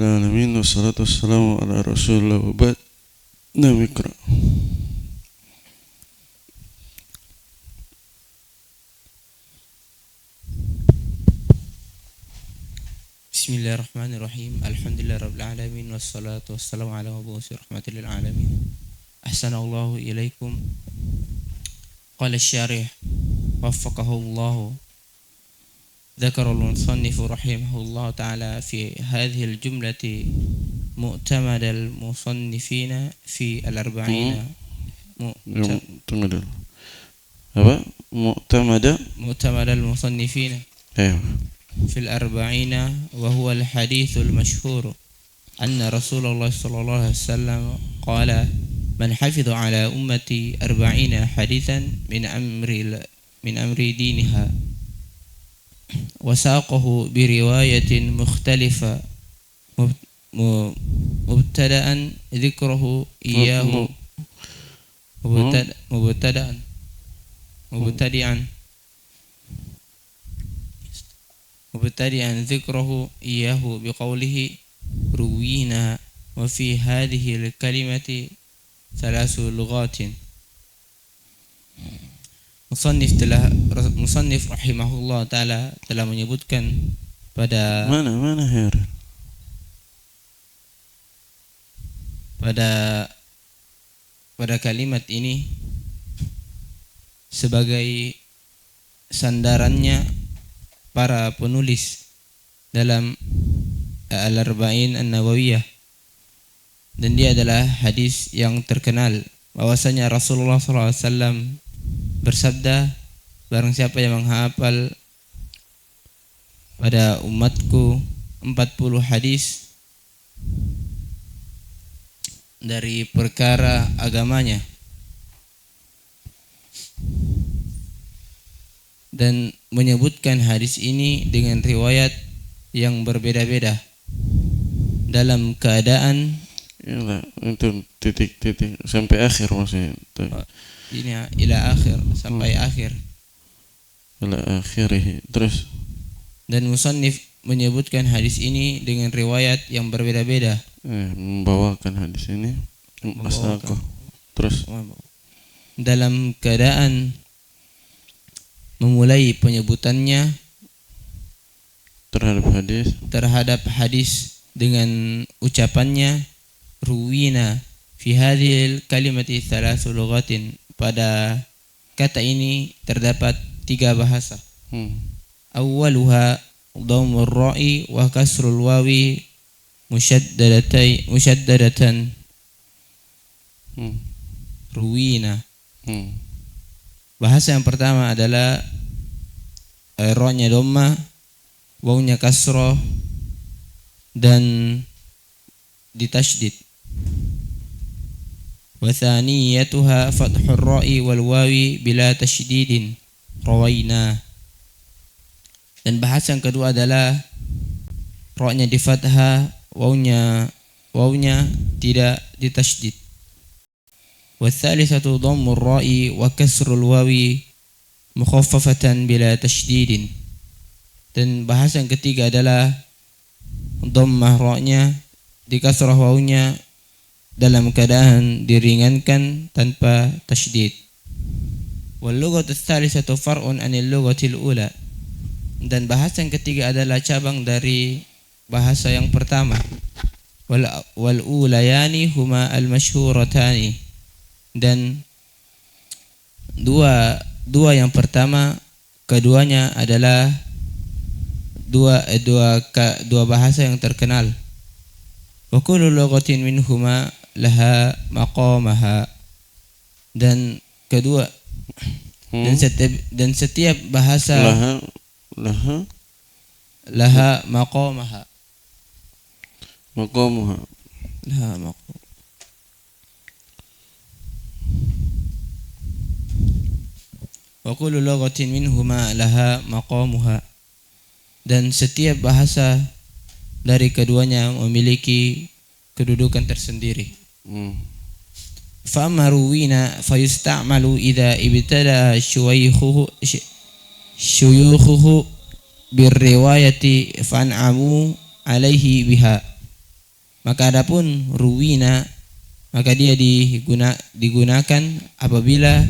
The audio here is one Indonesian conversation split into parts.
Alamin wassalatu wassalamu ala rasulillah wa ba'd. Nam ikra. Bismillahirrahmanirrahim. Alhamdulillahirabbil alamin wassalatu wassalamu ala mabu'utsir rahmatil lil alamin. Ahsanallahu ilaikum. Qala asy-syarih waffaqahullahu. ذكر المصنف رحمه الله تعالى في هذه الجملة مؤتمد المصنفين في الأربعين مؤتمد المصنفين في الأربعين وهو الحديث المشهور أن رسول الله صلى الله عليه وسلم قال من حفظ على أمتي 40 حديثا من أمر دينها وساقه برواية مختلفة مبتدأ ذكره إياه مبتدئا ذكره إياه بقوله روينا وفي هذه الكلمة 3 لغات. Musannif rahimahullah ta'ala telah menyebutkan pada kalimat ini sebagai sandarannya para penulis dalam Al-Arba'in An-Nawawiyah, dan dia adalah hadis yang terkenal bahwasanya Rasulullah SAW bersabda, barang siapa yang menghafal pada umatku 40 hadis dari perkara agamanya, dan menyebutkan hadis ini dengan riwayat yang berbeda-beda dalam keadaan itu titik-titik sampai akhir maksudnya. Ini ila akhir, sampai akhir. Ila akhirih. Terus, dan musannif menyebutkan hadis ini dengan riwayat yang berbeda-beda. Membawakan hadis ini masalah. Terus dalam keadaan memulai penyebutannya terhadap hadis dengan ucapannya ruwina fi hadhil kalimati 3 lughatin. Pada kata ini terdapat 3 bahasa. Awwaluha dhammur ra'i wa kasrul wawi musyaddadatan. Ruwina. Bahasa yang pertama adalah ra-nya dhamma, waw-nya kasrah dan ditasydid. Wa thaniyatuha fathur ra'i wal wawi bila tasydidin, rawaina. Dan bahasa yang kedua adalah ra-nya di fathah, waw-nya tidak ditasydid. Wa thalithatu dhammur ra'i wa kasrul wawi mukhaffafatan bila tasydidin. Dan bahasa yang ketiga adalah dhammah ra-nya di kasrah waw-nya dalam keadaan diringankan tanpa tasydid. Wal lughatu tsalitsatu far'un 'anil lughatil ula. Dan bahasa yang ketiga adalah cabang dari bahasa yang pertama. Wal ulayani huma al masyhuratani. Dan dua yang pertama, keduanya adalah dua bahasa yang terkenal. Wa kullu lughatin minhuma laha maqamaha. Dan kedua dan setiap bahasa laha maqamaha. Wa kullu lughatin minhuma laha maqamuha. Dan setiap bahasa dari keduanya memiliki kedudukan tersendiri. Fa maruwina fayusta'malu idza ibtada syuyukhuhu birriwayati fan'amu alaihi biha. Maka adapun ruwina, maka dia digunakan apabila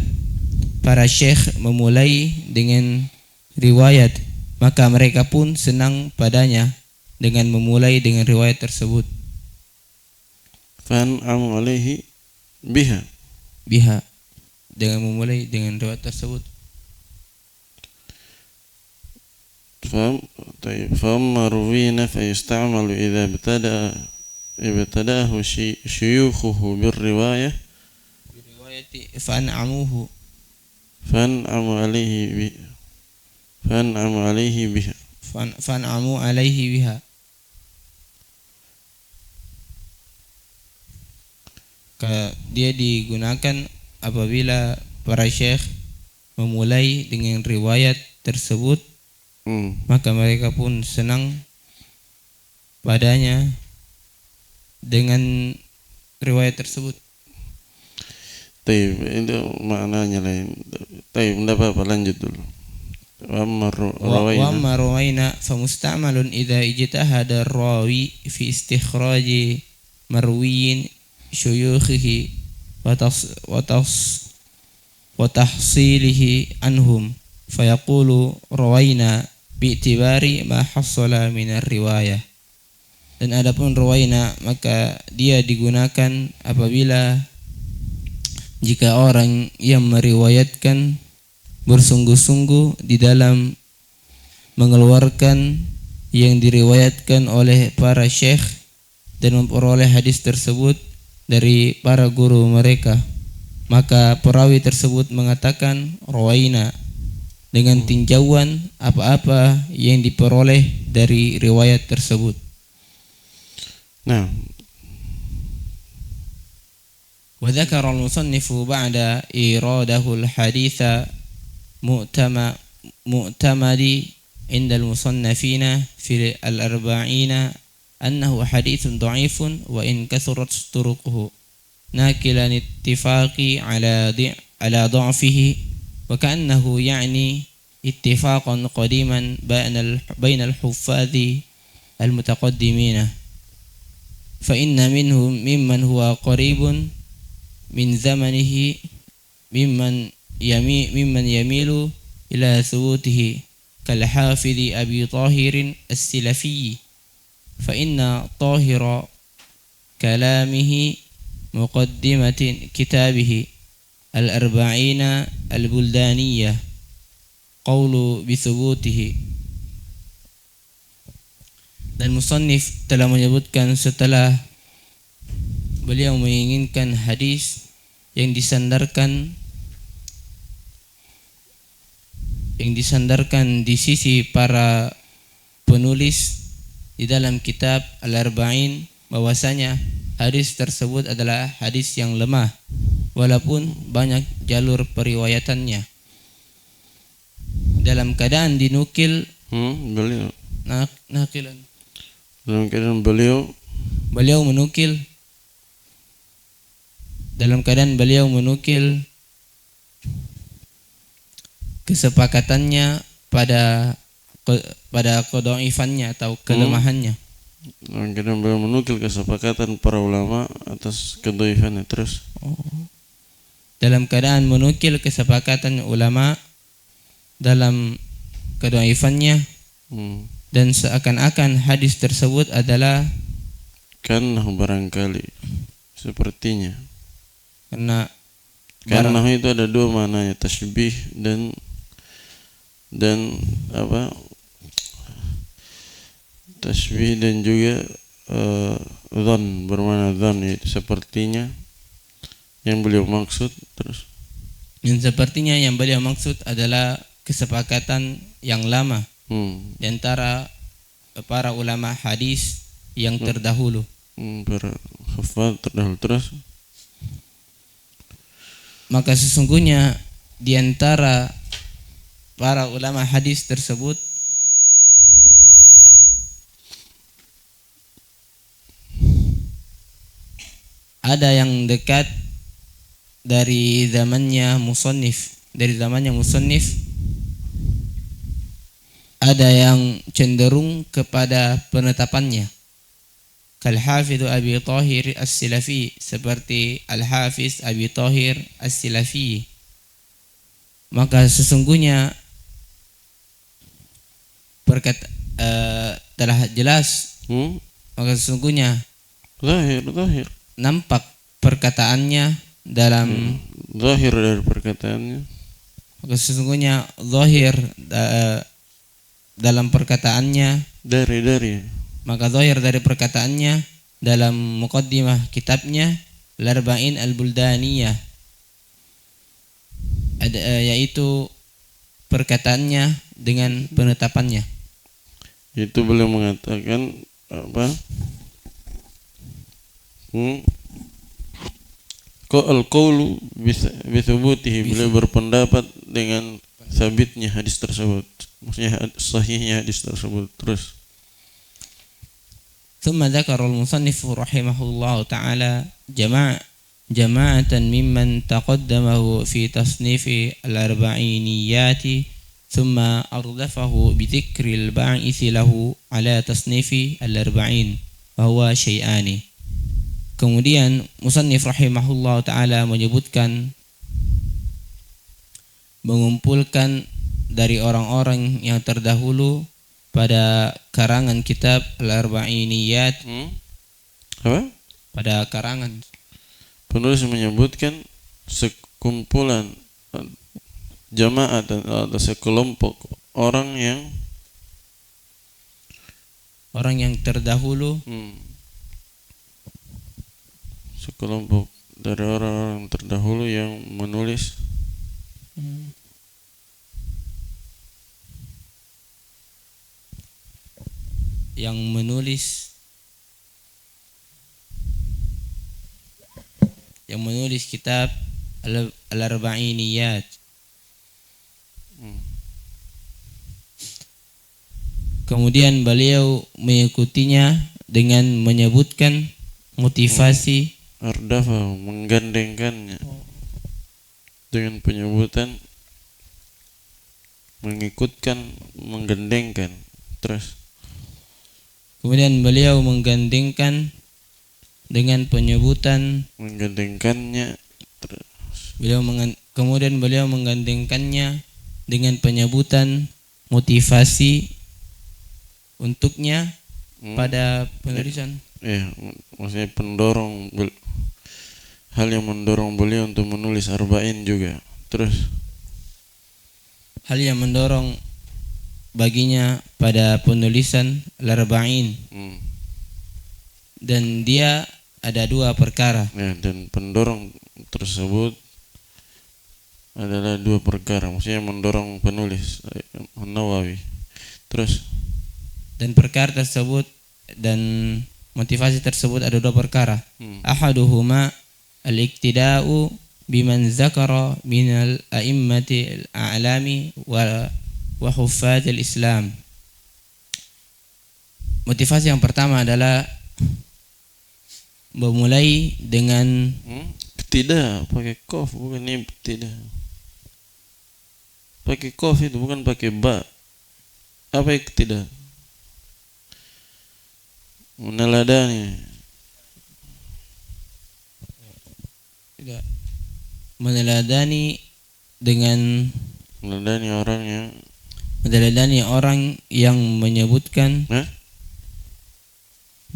para syekh memulai dengan riwayat, maka mereka pun senang padanya dengan memulai dengan riwayat tersebut. فأنعم عليه بها Biha, dengan memulai dengan riwayat tersebut. فأما روينا فيستعمل إذا ابتدأه شيوخه بالرواية فأنعموه فأنعم عليه بها فأنعموا عليه بها. Dia digunakan apabila para syekh memulai dengan riwayat tersebut, maka mereka pun senang padanya dengan riwayat tersebut. Taib, itu maknanya lain. Taib, tidak apa-apa, lanjut dulu. Wa amma rawaina famusta'malun idza ijtahada rawi fi istikhraji marwiyin syuyukhihi wa tahsilihi anhum fayaqulu rawaina bi'tibari ma hassala minar riwayah. Dan adapun rawaina, maka dia digunakan apabila jika orang yang meriwayatkan bersungguh-sungguh di dalam mengeluarkan yang diriwayatkan oleh para syekh dan memperoleh hadis tersebut dari para guru mereka, maka perawi tersebut mengatakan rawaina dengan tinjauan apa-apa yang diperoleh dari riwayat tersebut. Nah, wa dzakara al-musannifu ba'da iradahu al-haditha mu'tamadi inda al-musannafina fi al-arba'ina annahu hadithun dha'ifun wa in kathurat turuquhu nakilan ittifaqi ala dha'fihi wa ka'annahu ya'ni ittifaqan qadiman baina al-huffadhi al-mutaqaddimina fa inna minhum mimman huwa qaribun min zamanihi mimman yamilu ila thubutihi kal hafidhi Abi Tahirin as-Silafi fa inna tahira kalamihi muqaddimati kitabihi al-arba'ina al-buldaniyah qawlu bi thubutihi. Dan musannif telah menyebutkan setelah beliau menginginkan hadis yang disandarkan di sisi para penulis di dalam kitab Al-Arba'in, bahwasanya hadis tersebut adalah hadis yang lemah walaupun banyak jalur periwayatannya. Dalam keadaan dinukil beliau nakilan. Dalam keadaan beliau menukil kesepakatannya pada kedhaifannya atau kelemahannya. Dalam keadaan beliau menukil kesepakatan para ulama atas kedhaifannya. Terus dalam keadaan menukil kesepakatan ulama dalam kedhaifannya, dan seakan-akan hadis tersebut adalah karena barangkali sepertinya. Karena itu ada dua maknanya, tasybih dan apa? Tasybih dan juga dzan, bermakna dzan, itu sepertinya yang beliau maksud. Terus yang sepertinya yang beliau maksud adalah kesepakatan yang lama di antara para ulama hadis yang terdahulu. Para hafal terdahulu. Terus maka sesungguhnya di antara para ulama hadis tersebut ada yang dekat dari zamannya musannif, ada yang cenderung kepada penetapannya, Kal-Hafidh Abi Thahir As-Silafi, seperti Al-Hafiz Abi Thahir As-Silafi. Maka sesungguhnya telah jelas, maka sesungguhnya Zahir. nampak perkataannya dalam Zahir dari perkataannya. maka sesungguhnya zahir dalam perkataannya, Dari. maka zahir dari perkataannya dalam muqaddimah kitabnya Al-Arba'in Al-Buldaniyah, yaitu perkataannya dengan penetapannya. Itu beliau mengatakan apa? Al-qawlu bisubutihi, beliau berpendapat dengan sabitnya hadis tersebut, maksudnya sahihnya hadis tersebut. Terus ثم ذكر المصنف رحمه الله تعالى جماعة ممن تقدمه في تصنيف الأربعينيات ثم أردفه بذكر الباعث له على تصنيف الأربعين وهو شيئان. Kemudian musannif rahimahullah ta'ala menyebutkan, mengumpulkan dari orang-orang yang terdahulu pada karangan kitab Al-Arba'iniyat. Apa? Pada karangan penulis menyebutkan sekumpulan jamaah atau sekelompok orang yang terdahulu, sekelompok dari orang-orang terdahulu yang menulis kitab Al-Arba'iniyat. Kemudian beliau mengikutinya dengan menyebutkan motivasi ardafa, menggandengkannya dengan penyebutan menggandengkan. Terus kemudian beliau menggandengkan dengan penyebutan menggandengkannya. Kemudian beliau menggandengkannya dengan penyebutan motivasi untuknya pada penulisan. Maksudnya pendorong, hal yang mendorong beliau untuk menulis arba'in juga. Terus hal yang mendorong baginya pada penulisan Al-Arba'in. Dan dia ada dua perkara. Dan pendorong tersebut adalah dua perkara, maksudnya mendorong penulis Nawawi. Terus dan perkara tersebut dan motivasi tersebut ada dua perkara. Ahaduhuma al-iktida'u biman zakara minal a'immati al-a'lami wa huffaz al-Islam. Motivasi yang pertama adalah memulai dengan tidak pakai kof, bukan ini tidak. Pakai kof itu bukan pakai ba. Apa yang tidak? Meneladani. Tidak. Meneladani dengan meneladani orang yang menyebutkan.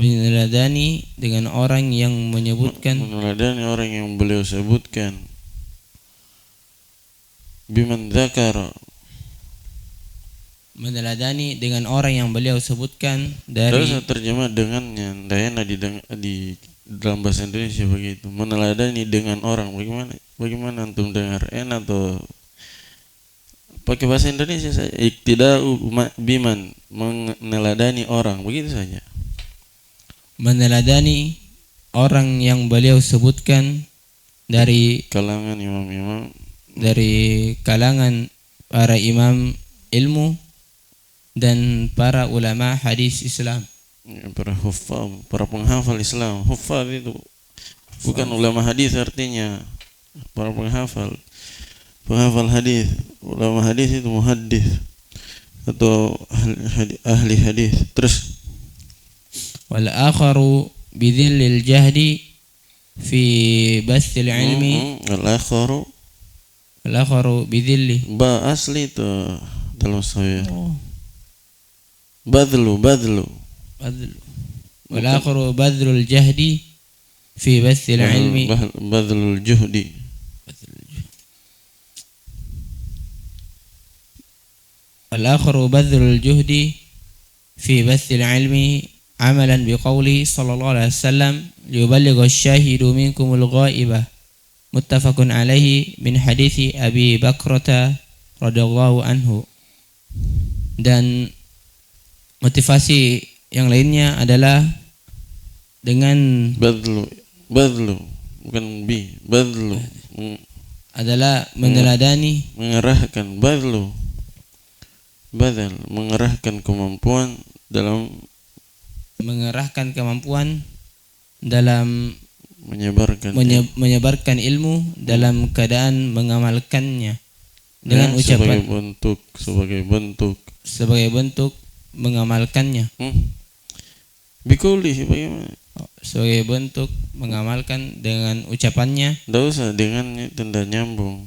Meneladani dengan orang yang menyebutkan. Meneladani orang yang beliau sebutkan. Biman dzakara. Meneladani dengan orang yang beliau sebutkan dari. Terus terjemah dengannya, dayana di dalam bahasa Indonesia begitu. Meneladani dengan orang, bagaimana antum dengar? Enak atau pakai bahasa Indonesia saja. Iktida'u biman, meneladani orang, begitu saja. Meneladani orang yang beliau sebutkan dari kalangan imam-imam, dari kalangan para imam ilmu dan para ulama hadis Islam. Para huffaz, para penghafal Islam. Huffaz itu bukan ulama hadis artinya, para penghafal hadis. Ulama hadis itu muhaddis atau ahli hadis. Terus wal akharu bidhillil jahdi fi bathil ilmi Al-akharu wal akharu bidhilli ba asli itu dalam sahih. Badlu badl wal akharu badlul jahdi fi bathil ilmi badlul juhdi. wal akharu badlul juhdi fi bathil ilmi amalan biqauli sallallahu alaihi wasallam liyuballigha asy-syahidu minkumul ghaibah muttafaqun alaihi min hadithi Abi Bakrata radhiyallahu anhu. Dan motivasi yang lainnya adalah dengan badlu bukan bi badlu adalah meneladani mengerahkan badal mengerahkan kemampuan dalam menyebarkan ilmu dalam keadaan mengamalkannya dengan ucapan sebagai bentuk mengamalkannya. Bikauli bagaimana? Sebagai bentuk mengamalkan dengan ucapannya. Tidak usah dengannya tidak nyambung.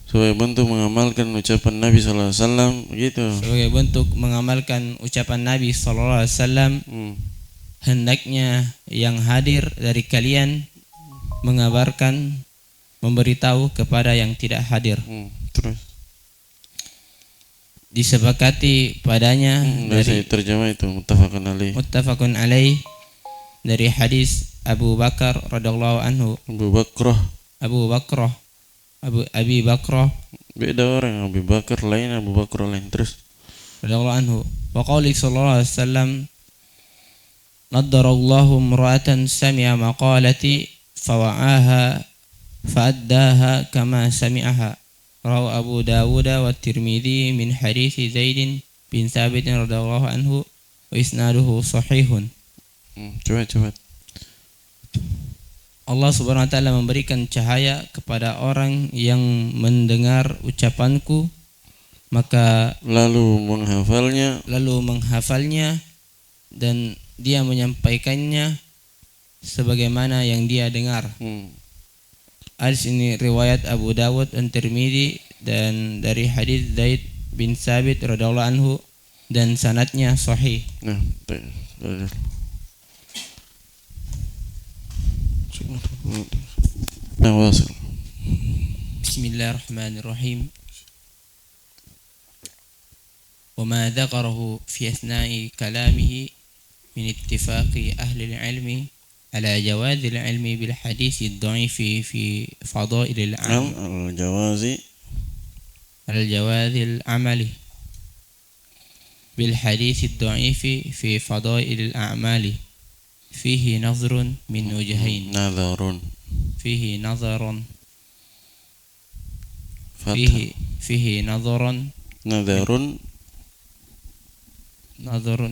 Sebagai bentuk mengamalkan ucapan Nabi sallallahu alaihi wasallam gitu. Sebagai bentuk mengamalkan ucapan Nabi sallallahu alaihi wasallam, hendaknya yang hadir dari kalian mengabarkan, memberitahu kepada yang tidak hadir. Terus disepakati padanya dari terjemah itu muttafaqun alaih dari hadis Abu Bakar radhiyallahu anhu. Abi Bakrah beda orang, Abu Bakar lain, Abu Bakar lain. Terus radhiyallahu anhu wa qauli sallallahu alaihi wasallam naddarallahu imra'atan sami'a maqalati fawa'aha fa'addaha kama sami'aha rawahu Abu Dawud wa Tirmidzi min hadits Zaid bin Thabit radhiyallahu anhu wa isnaduhu sahihun. Coba Allah Subhanahu wa taala memberikan cahaya kepada orang yang mendengar ucapanku maka lalu menghafalnya dan dia menyampaikannya sebagaimana yang dia dengar. Hadis ini riwayat Abu Dawud dan Tirmidzi dan dari hadis Zaid bin Thabit radhiyallahu anhu dan sanadnya sahih. Bismillahirrahmanirrahim. وما ذكره في أثناء كلامه من اتفاق أهل العلم على جواز العلم بالحديث الضعيف في فضائل العمل الجواز العمل بالحديث الضعيف في فضائل الأعمال فيه نظر من وجهين فيه نظر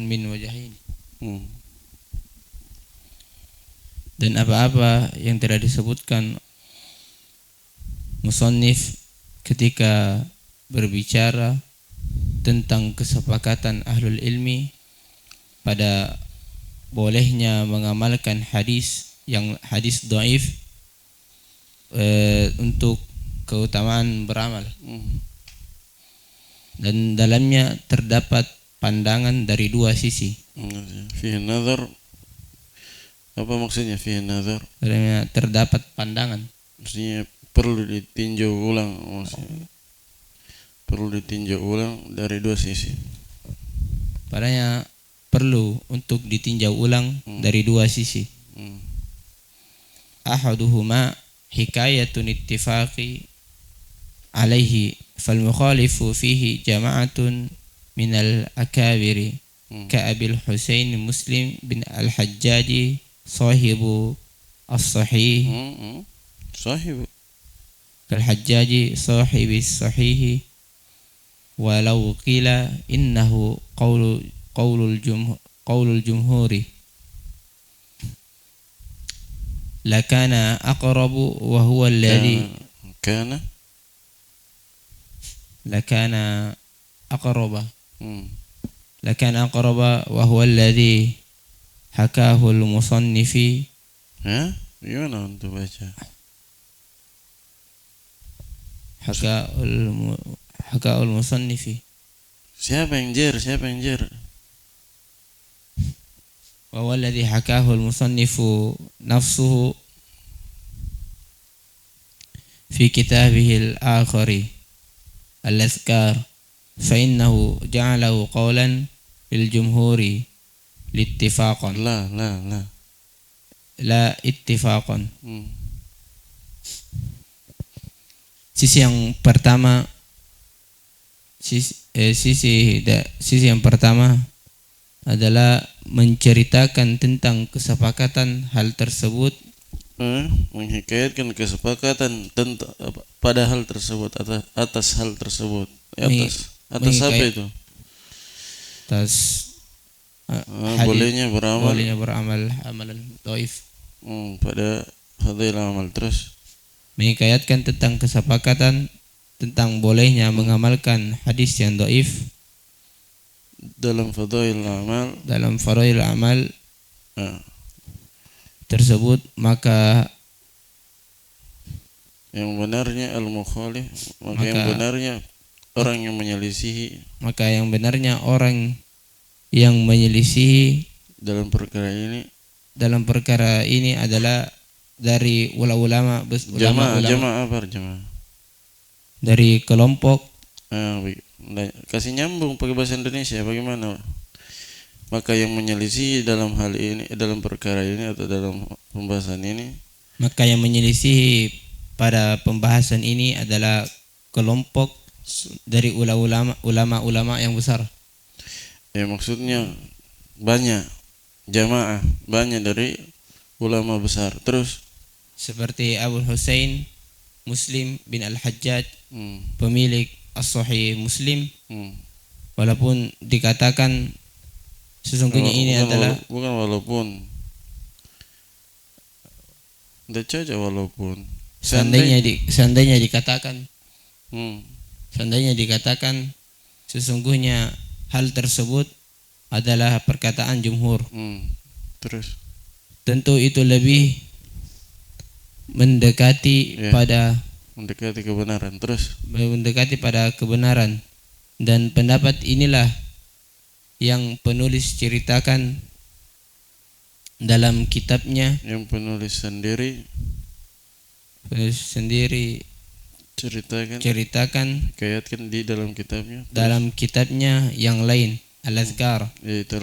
min wajahin. Dan apa-apa yang tidak disebutkan musannif ketika berbicara tentang kesepakatan ahlul ilmi pada bolehnya mengamalkan hadis dhaif untuk keutamaan beramal. Dan dalamnya terdapat pandangan dari dua sisi. Fihi nazar. Apa maksudnya fihi nazar? Terdapat pandangan. Maksudnya perlu ditinjau ulang. Perlu ditinjau ulang dari dua sisi. Padanya perlu untuk ditinjau ulang dari dua sisi. Ahaduhuma hikayatun ittifaqi alaihi fal mukhalifu fihi jama'atun minal akabiri ka'abil Husain Muslim bin al-Hajjaji sahibu as-sahih kal-Hajjaji sahibi as-sahih walau qila innahu qaulul jumhuri lakana aqrabu wa huwa alladhi lakana aqraba wa huwa alladhi hakahul musannifi. Ya, gimana untuk baca? Hakahul musannifi. Siapa yang jer? Siapa yang jer? Wa walladhi hakahul musannifu nafsuhu fi kitabihil akhari al-azkar fa innahu ja'alahu qawlan lil jumhuri littifaqan la ittifaqan. Sisi yang pertama sisi yang pertama adalah menceritakan tentang kesepakatan hal tersebut, menghikayatkan kesepakatan tentang pada hal tersebut, atas hal tersebut. Atas apa itu? Atas bolehnya beramal amalan dhaif. Pada fadail amal. Terus menghikayatkan tentang kesepakatan tentang bolehnya mengamalkan hadis yang dhaif dalam fadail amal tersebut, maka yang benarnya al-mukhalif, yang benarnya orang yang menyelisihi, orang yang menyelisihi dalam perkara ini adalah dari ulama dari kelompok. Kasih nyambung pakai bahasa Indonesia bagaimana? Maka yang menyelisih dalam hal ini, dalam perkara ini atau dalam pembahasan ini, maka yang menyelisih pada pembahasan ini adalah kelompok dari ulama yang besar. Ya, maksudnya banyak jamaah, banyak dari ulama besar. Terus seperti Abu Husain Muslim bin Al-Hajjaj, pemilik As-Sahih Muslim, walaupun dikatakan sesungguhnya ini adalah bukan walaupun tidak cocok walaupun seandainya dikatakan sesungguhnya hal tersebut adalah perkataan jumhur. Terus tentu itu lebih mendekati pada kebenaran, dan pendapat inilah yang penulis ceritakan dalam kitabnya, yang penulis sendiri ceritakan hikayatkan di dalam kitabnya yang lain, Al-Azkar, yaitu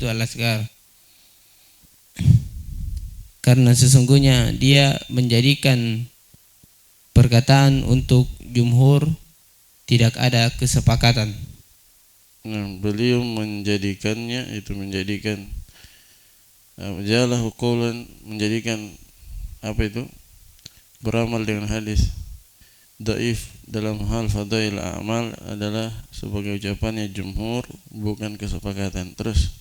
Al-Azkar. Karena sesungguhnya dia menjadikan perkataan untuk jumhur tidak ada kesepakatan. Beliau menjadikan jalahu qaulan, menjadikan apa itu? Beramal dengan hadis dhaif dalam hal fadail amal adalah sebagai ucapannya jumhur, bukan kesepakatan. Terus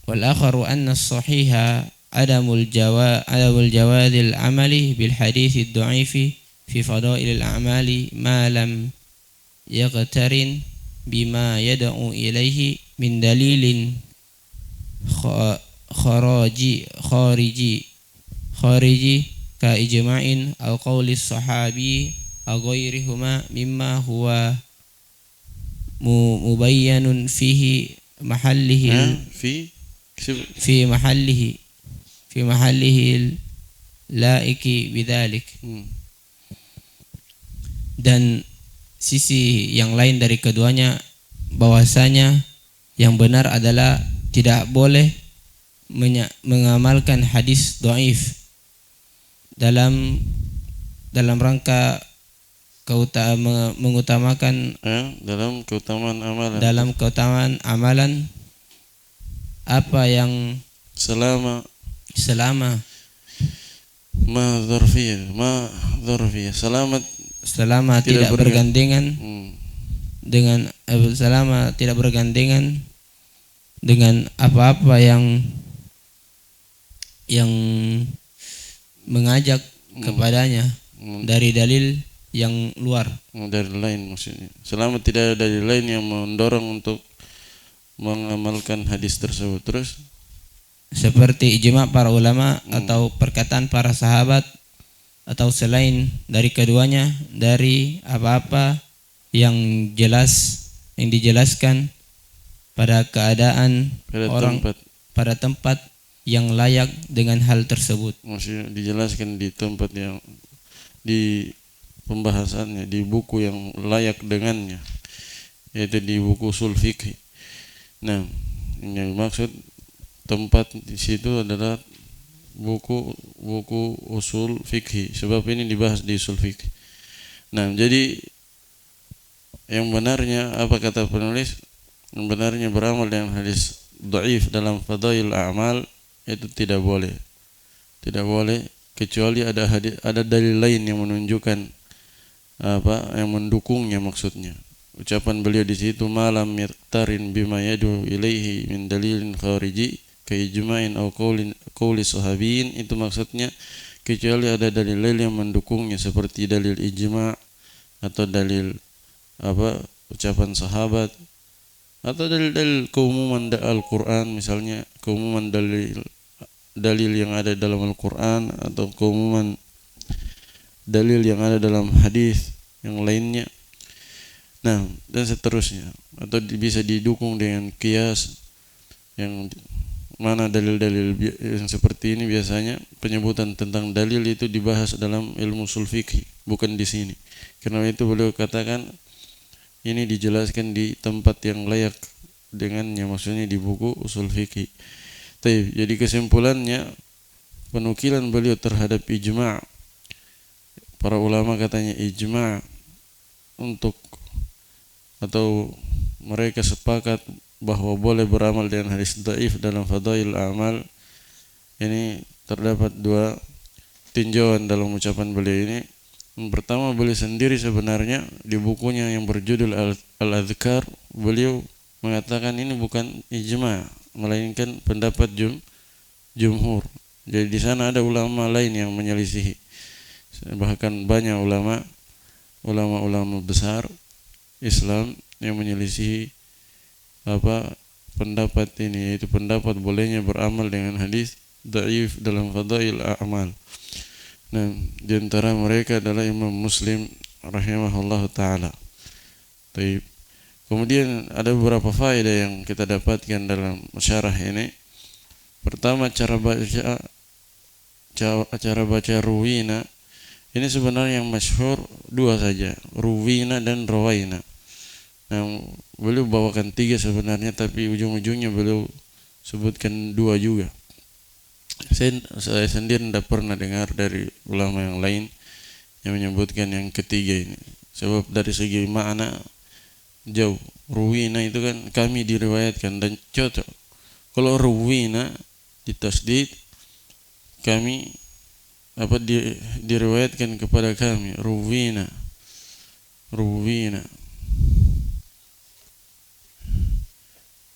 wal akharu anna as-sahiha adamul jawadil amali bil hadis ad-dha'ifi fi fadail al-a'mali ma lam yaqtarin bima yad'u ilaihi min dalilin khariji ka ijma'in aw qawli sahabi aw ghairihuma mimma huwa mubayyanun fihi mahallihi fi mahallihi laiki bidzalik. Dan sisi yang lain dari keduanya bahwasanya yang benar adalah tidak boleh mengamalkan hadis dhaif dalam rangka mengutamakan dalam keutamaan amalan apa yang selama tidak bergandengan dengan tidak bergandengan dengan apa-apa yang mengajak kepadanya dari dalil yang luar. Dari lain maksudnya. Selama tidak ada dalil lain yang mendorong untuk mengamalkan hadis tersebut. Terus seperti ijma para ulama atau perkataan para sahabat atau selain dari keduanya dari apa-apa yang jelas yang dijelaskan pada keadaan pada orang tempat, pada tempat yang layak dengan hal tersebut. maksudnya dijelaskan di tempat yang di pembahasannya di buku yang layak dengannya, yaitu di buku usul fikih. Nah, yang maksud tempat di situ adalah buku usul fikih, sebab ini dibahas di usul fikih. Nah, jadi yang benarnya apa kata penulis? Yang benarnya beramal dengan hadis dhaif dalam fadail a'mal itu tidak boleh. Tidak boleh kecuali ada dalil lain yang menunjukkan yang mendukungnya maksudnya. Ucapan beliau di situ malam yaktarin bima yadu ilaihi min dalilin khariji ka ijma'in aw qauli sahabiyin, itu maksudnya kecuali ada dalil yang mendukungnya seperti dalil ijma' atau dalil ucapan sahabat atau dalil keumuman Al-Qur'an, misalnya keumuman dalil yang ada dalam Al-Qur'an atau keumuman dalil yang ada dalam hadis yang lainnya. Nah, dan seterusnya, atau bisa didukung dengan qiyas, yang mana dalil-dalil yang seperti ini biasanya penyebutan tentang dalil itu dibahas dalam ilmu ushul fikih, bukan di sini. Karena itu beliau katakan ini dijelaskan di tempat yang layak dengannya, maksudnya di buku usul fikih. Jadi kesimpulannya, penukilan beliau terhadap ijma' para ulama, katanya ijma' untuk atau mereka sepakat bahwa boleh beramal dengan hadis dhaif dalam fadail amal. Ini terdapat dua tinjauan dalam ucapan beliau ini. Yang pertama, beliau sendiri sebenarnya di bukunya yang berjudul Al-Adhkar, beliau mengatakan ini bukan ijma', melainkan pendapat jumhur. Jadi di sana ada ulama lain yang menyelisihi. Bahkan banyak ulama besar Islam yang menyelisihi pendapat ini, yaitu pendapat bolehnya beramal dengan hadis dhaif dalam fadail a'mal. Nah, di antara mereka adalah Imam Muslim rahimahullah taala. Kemudian ada beberapa faedah yang kita dapatkan dalam syarah ini. Pertama, cara baca ruwina. Ini sebenarnya yang masyhur dua saja, ruwina dan rawaina. Nah, beliau bawakan tiga sebenarnya, tapi ujung-ujungnya beliau sebutkan dua juga. Saya sendiri tidak pernah dengar dari ulama yang lain yang menyebutkan yang ketiga ini, sebab dari segi makna jauh. Ruwina itu kan kami diriwayatkan, dan cocok. Kalau ruwina ditasdid, kami diriwayatkan kepada kami, ruwina.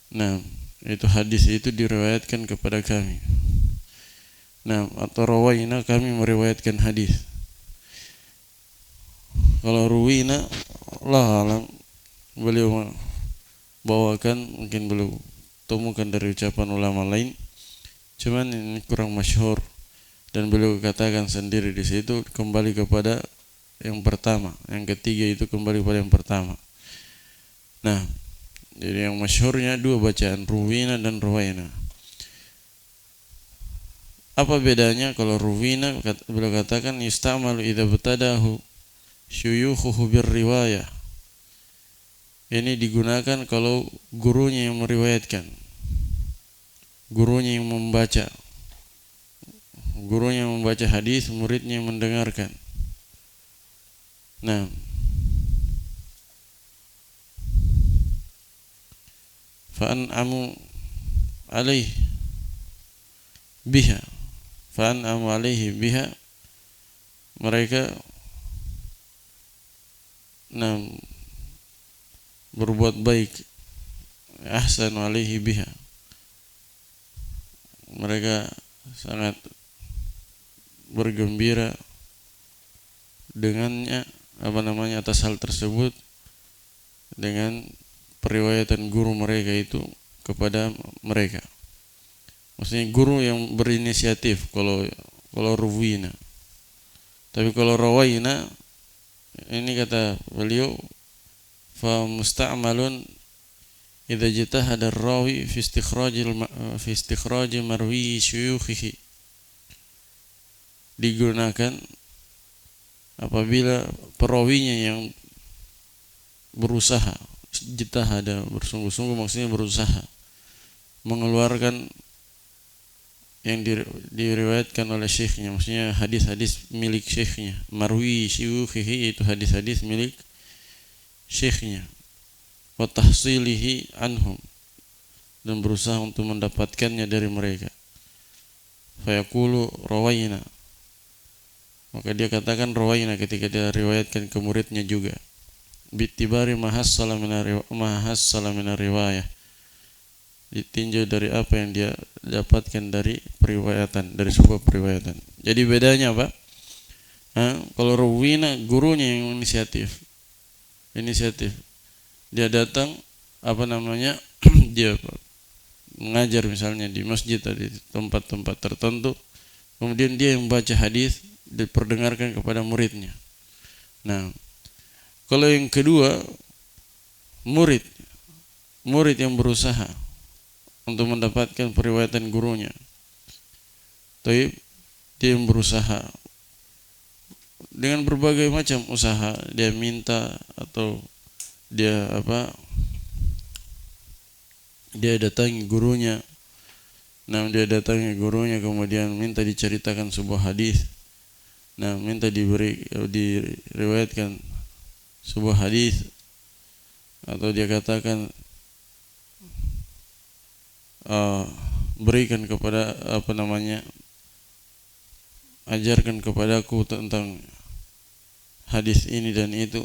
Nah, itu hadis itu diriwayatkan kepada kami. Nah, atau rawaina, kami meriwayatkan hadis. Kalau ruwina, Allah alam, beliau bawakan, mungkin beliau temukan dari ucapan ulama lain, cuman ini kurang masyhur, dan beliau katakan sendiri di situ kembali kepada yang pertama, yang ketiga itu kembali kepada yang pertama. Nah, jadi yang masyhurnya dua bacaan, ruwina dan rawaina. Apa bedanya? Kalau ruwina, beliau katakan yustamalu idza batadahu syuyukhuhu birriwayah. Ini digunakan kalau gurunya yang meriwayatkan, gurunya yang membaca hadis, muridnya yang mendengarkan. Nah, fa'an'amu alaihi biha, mereka berbuat baik, ahsanu alaihi biha, mereka sangat bergembira dengannya atas hal tersebut, dengan periwayatan guru mereka itu kepada mereka. Maksudnya guru yang berinisiatif kalau ruwina. Tapi kalau rawaina, ini kata beliau, fa musta'malun idza jitahada ar-rawi fi istikhraj marwi syuyukhihi. Digunakan apabila perawinya yang berusaha, jitahada, bersungguh-sungguh, maksudnya berusaha mengeluarkan yang diriwayatkan oleh syekhnya, maksudnya hadis-hadis milik syekhnya. Marwi syuyukhihi itu hadis-hadis milik syekhnya. Wa tahsilihi anhum, dan berusaha untuk mendapatkannya dari mereka. Fa yaqulu rawaina, maka dia katakan rawaina ketika dia riwayatkan ke muridnya juga. Bi'tibari mahassala min riwayah, ditinjau dari apa yang dia dapatkan dari periwayatan, dari sebuah periwayatan. Jadi bedanya apa? Kalau rawina, gurunya yang inisiatif. Dia datang, dia mengajar misalnya di masjid atau di tempat-tempat tertentu, kemudian dia yang membaca hadis, diperdengarkan kepada muridnya. Nah, kalau yang kedua, murid yang berusaha untuk mendapatkan periwayatan gurunya. Tapi dia yang berusaha dengan berbagai macam usaha, dia minta atau dia datangi gurunya. Nah, dia datangi gurunya kemudian minta diceritakan sebuah hadis. Nah, minta diriwayatkan sebuah hadis, atau dia katakan berikan kepada ajarkan kepadaku tentang hadis ini dan itu.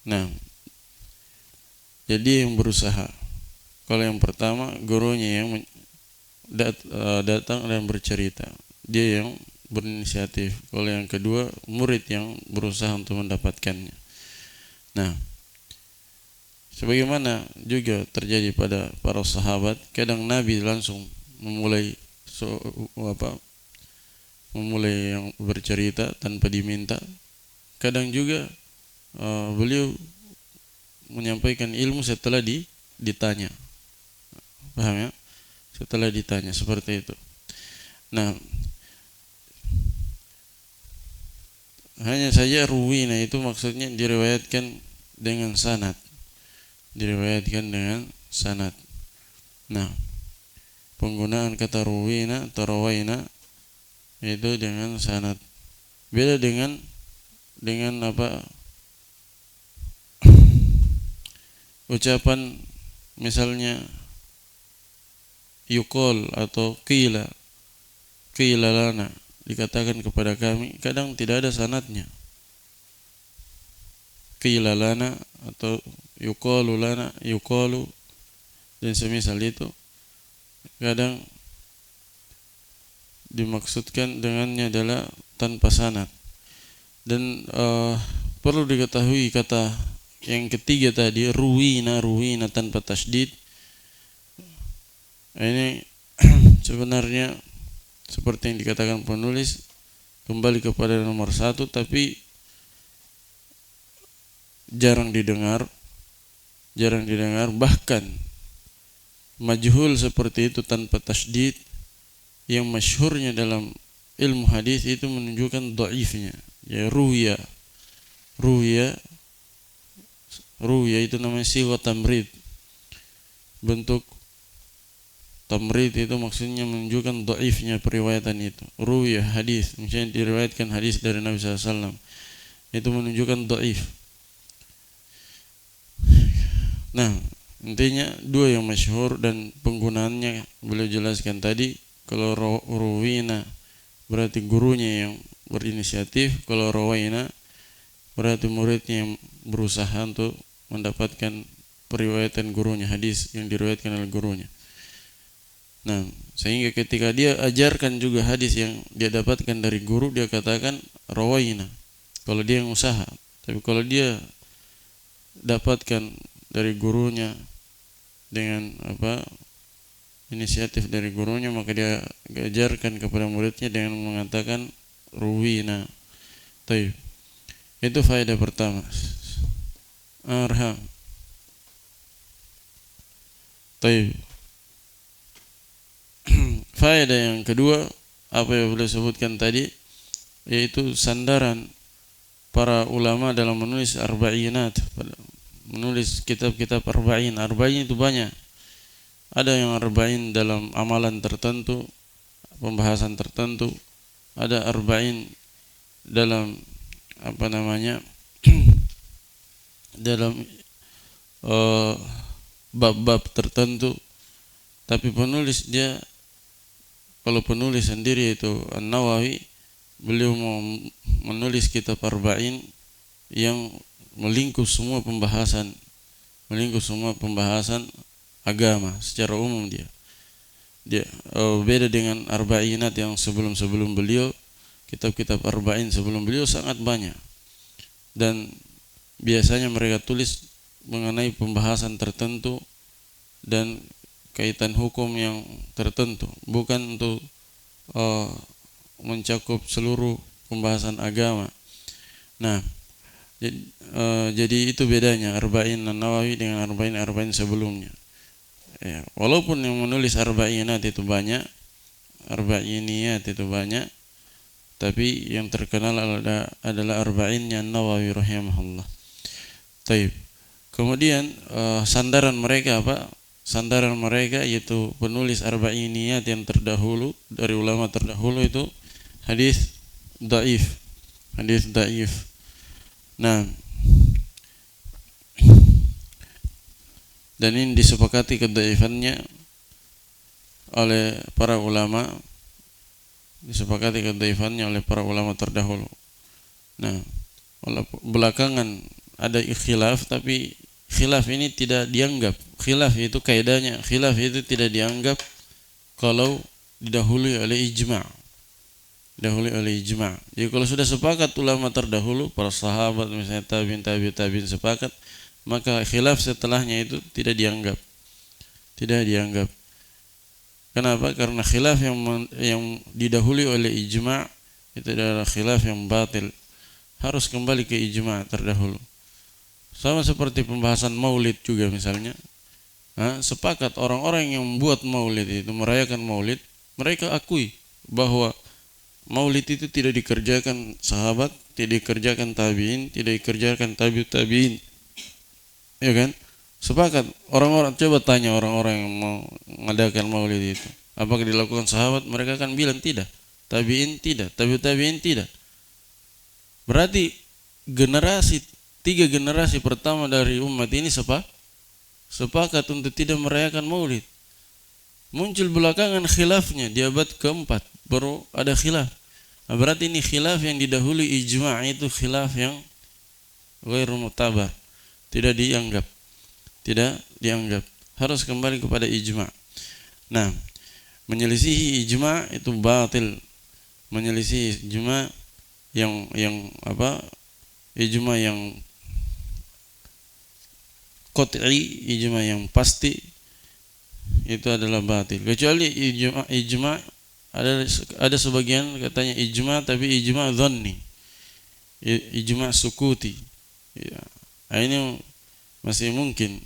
Nah, jadi yang berusaha. Kalau yang pertama, gurunya yang datang dan bercerita, dia yang berinisiatif. Kalau yang kedua, murid yang berusaha untuk mendapatkannya. Nah, sebagaimana juga terjadi pada para sahabat, kadang Nabi langsung memulai yang bercerita tanpa diminta. Kadang juga beliau menyampaikan ilmu setelah ditanya. Paham ya? Setelah ditanya, seperti itu. Nah, hanya saja ruwina itu maksudnya diriwayatkan dengan sanad. Nah, penggunaan kata ruwina atau rawaina itu dengan sanad. Beda dengan ucapan misalnya yuqal atau qila lana, dikatakan kepada kami, kadang tidak ada sanadnya. Qila lana atau yuqalu lana, yuqalu dan semisal itu, kadang dimaksudkan dengannya adalah tanpa sanad. Dan perlu diketahui kata yang ketiga tadi, ruwina tanpa tasydid, ini sebenarnya seperti yang dikatakan penulis, kembali kepada nomor 1, tapi jarang didengar. Bahkan majhul seperti itu tanpa tasydid, yang masyhurnya dalam ilmu hadis itu menunjukkan dhaifnya. Ya, ruya itu namanya sigha tamrid. Bentuk tamrid itu maksudnya menunjukkan dhaifnya periwayatan itu. Ruya hadis, misalnya diriwayatkan hadis dari Nabi SAW, itu menunjukkan dhaif. Nah, intinya dua yang masyhur, dan penggunaannya beliau jelaskan tadi. Kalau ruwina berarti gurunya yang berinisiatif, kalau rawaina berarti muridnya yang berusaha untuk mendapatkan periwayatan gurunya, hadis yang diriwayatkan oleh gurunya. Nah, sehingga ketika dia ajarkan juga hadis yang dia dapatkan dari guru, dia katakan rawaina kalau dia yang usaha. Tapi kalau dia dapatkan dari gurunya dengan inisiatif dari gurunya, maka dia ajarkan kepada muridnya dengan mengatakan ruwina. Taib. Itu faedah pertama. Arham. Taib. Faedah yang kedua, apa yang boleh sebutkan tadi, yaitu sandaran para ulama dalam menulis arba'inat, menulis kitab-kitab arba'in. Arba'in itu banyak. Ada yang arba'in dalam amalan tertentu, pembahasan tertentu. Ada arba'in dalam dalam bab-bab tertentu. Tapi penulis dia, kalau penulis sendiri itu An-Nawawi, beliau mau menulis kitab arba'in yang melingkup semua pembahasan agama secara umum. Dia beda dengan arba'inat yang sebelum beliau. Kitab-kitab arba'in sebelum beliau sangat banyak, dan biasanya mereka tulis mengenai pembahasan tertentu dan kaitan hukum yang tertentu, bukan untuk mencakup seluruh pembahasan agama. Nah, jadi itu bedanya arba'in An-Nawawi dengan arba'in sebelumnya. Ya, walaupun yang menulis arba'inat itu banyak, arba'iniyat itu banyak, tapi yang terkenal adalah arba'innya An-Nawawi rahimahullah. Taib. Kemudian sandaran mereka apa? Sandaran mereka yaitu penulis arba'iniyat yang terdahulu dari ulama terdahulu itu hadis dhaif. Nah, dan ini disepakati kedhaifannya oleh para ulama, para ulama terdahulu. Nah, belakangan ada khilaf, tapi khilaf ini tidak dianggap. Khilaf itu kaidahnya, khilaf itu tidak dianggap kalau didahului oleh ijma'. Jadi kalau sudah sepakat ulama terdahulu, para sahabat misalnya tabi'in sepakat, maka khilaf setelahnya itu tidak dianggap. Kenapa? Karena khilaf yang didahului oleh ijma' itu adalah khilaf yang batil. Harus kembali ke ijma' terdahulu. Sama seperti pembahasan maulid juga misalnya. Sepakat orang-orang yang membuat maulid itu, merayakan maulid, mereka akui bahwa maulid itu tidak dikerjakan sahabat, tidak dikerjakan tabi'in, tidak dikerjakan tabi'in. Ya kan? Sepakat. Orang-orang, coba tanya orang-orang yang mau mengadakan maulid itu, apakah dilakukan sahabat? Mereka akan bilang tidak. Tabi'in tidak, tabi'in tidak. Berarti tiga generasi pertama dari umat ini sepakat untuk tidak merayakan maulid. Muncul belakangan khilafnya di abad keempat, baru ada khilaf. Nah, berarti ini khilaf yang didahului ijma', itu khilaf yang ghairu mu'tabar, tidak dianggap. Harus kembali kepada ijma'. Nah, menyelisihi ijma' itu batil. Menyelisihi ijma' ijma' yang qat'i, ijma' yang pasti, itu adalah batil. Kecuali ijma' ada sebagian katanya ijma' tapi ijma' dhanni, ijma' sukuti. Ya. Nah, ini masih mungkin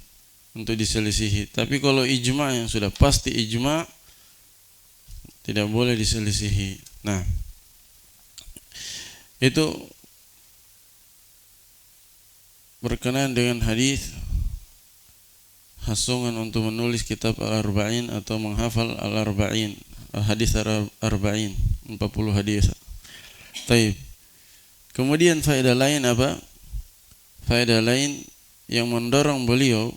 untuk diselisihi. Tapi kalau ijma' yang sudah pasti ijma', tidak boleh diselisihi. Nah, itu berkenaan dengan hadis hasungan untuk menulis kitab al-arba'in atau menghafal al-arba'in, hadis al-arba'in, 40 hadis. Taib. Kemudian faedah lain apa? Faedah lain yang mendorong beliau,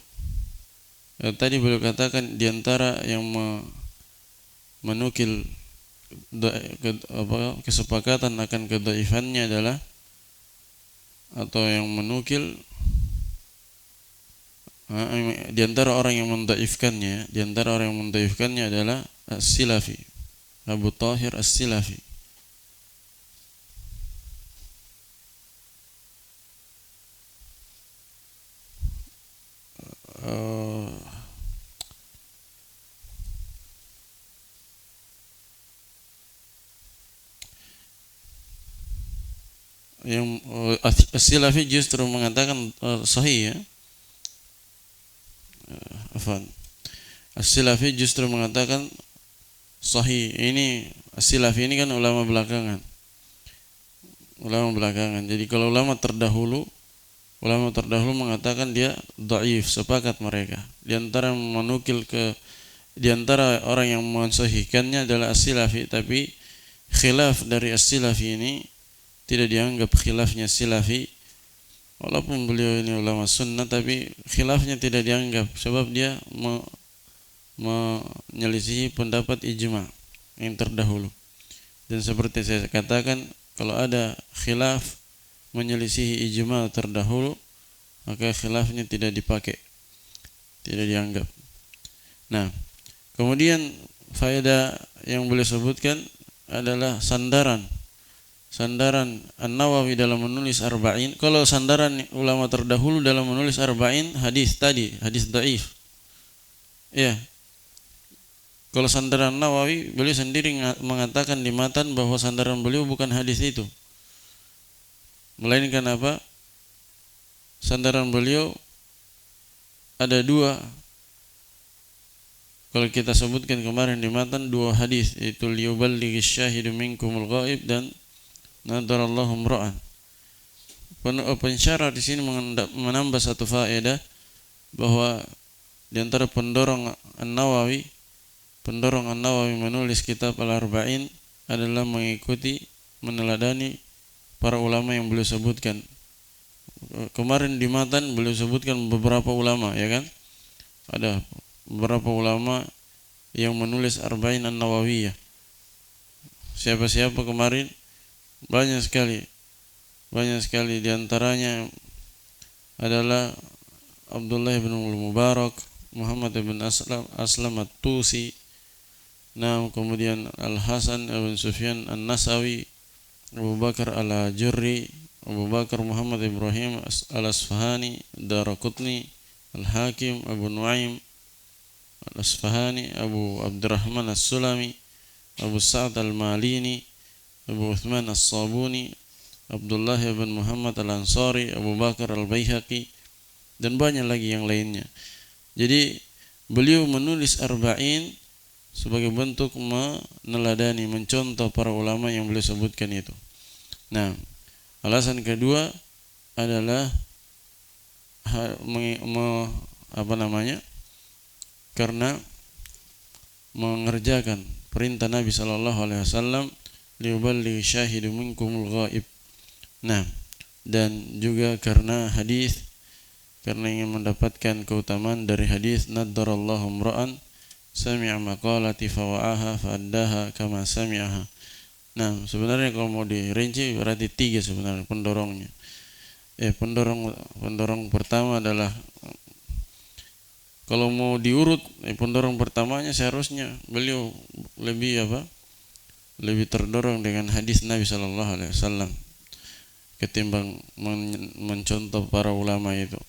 tadi beliau katakan diantara yang menukil kesepakatan akan kedhaifannya adalah, atau yang menukil diantara orang yang mendhaifkannya, adalah As-Silafi, Abu Thahir As-Silafi. yang As-Silafi justru mengatakan sahih ya. Afwan. As-Silafi justru mengatakan sahih. Ini As-Silafi ini kan ulama belakangan. Ulama belakangan. Jadi kalau ulama terdahulu mengatakan dia dhaif, sepakat mereka. Di antara orang yang mensahihkannya adalah As-Silafi, tapi khilaf dari As-Silafi ini tidak dianggap khilafnya Silafi. Walaupun beliau ini ulama sunnah, tapi khilafnya tidak dianggap sebab dia menyelisihi pendapat ijma yang terdahulu. Dan seperti saya katakan, kalau ada khilaf menyelisihi ijma terdahulu, maka khilafnya tidak dipakai, tidak dianggap. Nah, kemudian faedah yang boleh sebutkan adalah sandaran An-Nawawi dalam menulis Arba'in. Kalau sandaran ulama terdahulu dalam menulis Arba'in, hadis dhaif. Ya. Kalau sandaran Nawawi, beliau sendiri mengatakan di matan bahwa sandaran beliau bukan hadis itu, melainkan apa? Sandaran beliau ada dua. Kalau kita sebutkan kemarin di matan, dua hadis, yaitu liyuballighi syahidu minkumul ghaib dan nadarallahu imra'an. Pensyarah di sini menambah satu faedah bahwa di antara pendorong An-Nawawi menulis kitab Al-Arba'in adalah mengikuti, meneladani para ulama yang beliau sebutkan. Kemarin di matan beliau sebutkan beberapa ulama, ya kan? Ada beberapa ulama yang menulis Arba'in An-Nawawiyah. Siapa-siapa kemarin? Banyak sekali di antaranya adalah Abdullah bin Mubarak, Muhammad bin Aslam At-Tusi, kemudian Al-Hasan bin Sufyan An-Nasawi, Abu Bakar Al-Ajurri, Abu Bakar Muhammad Ibrahim Al-Asfahani, Daraqutni, Al-Hakim, Abu Nuaim Al-Asfahani, Abu Abdurrahman As-Sulami, Abu Sa'ad Al-Malini, Abu Uthman As-Sabuni, Abdullah bin Muhammad Al-Ansari, Abu Bakar Al-Baihaqi, dan banyak lagi yang lainnya. Jadi beliau menulis Arba'in sebagai bentuk meneladani, mencontoh para ulama yang beliau sebutkan itu. Nah, alasan kedua adalah karena mengerjakan perintah Nabi sallallahu alaihi wasallam, liyuballighi syahidu minkumul ghaib. Nah, dan juga karena ingin mendapatkan keutamaan dari hadis nadarallahu imra'an sami'a maqalati fawa'aha fa'addaha kama sami'aha. Nah, sebenarnya kalau mau dirinci berarti tiga sebenarnya pendorongnya. Pendorong pertama adalah, kalau mau diurut, pendorong pertamanya seharusnya beliau lebih terdorong dengan hadis Nabi sallallahu alaihi wasallam ketimbang mencontoh para ulama itu.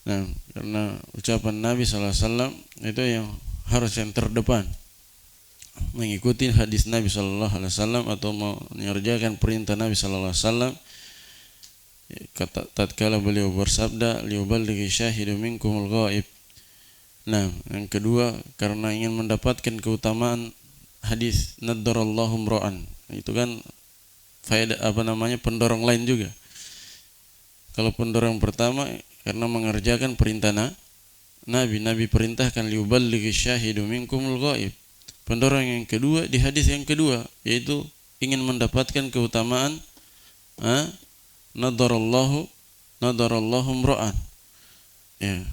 Nah, karena ucapan Nabi sallallahu alaihi wasallam itu yang harus yang terdepan, mengikuti hadis Nabi sallallahu alaihi wasallam atau mengerjakan perintah Nabi sallallahu alaihi wasallam. Tatkala beliau bersabda, liyuballighi syahidu minkumul ghaib. Nah, yang kedua karena ingin mendapatkan keutamaan hadis nadarallahu imra'an. Itu kan faedah pendorong lain juga. Kalau pendorong pertama karena mengerjakan perintah Nabi perintahkan liyuballighi syahidu minkumul ghaib. Pendorong yang kedua di hadis yang kedua yaitu ingin mendapatkan keutamaan nadarallahu imra'an. Ya.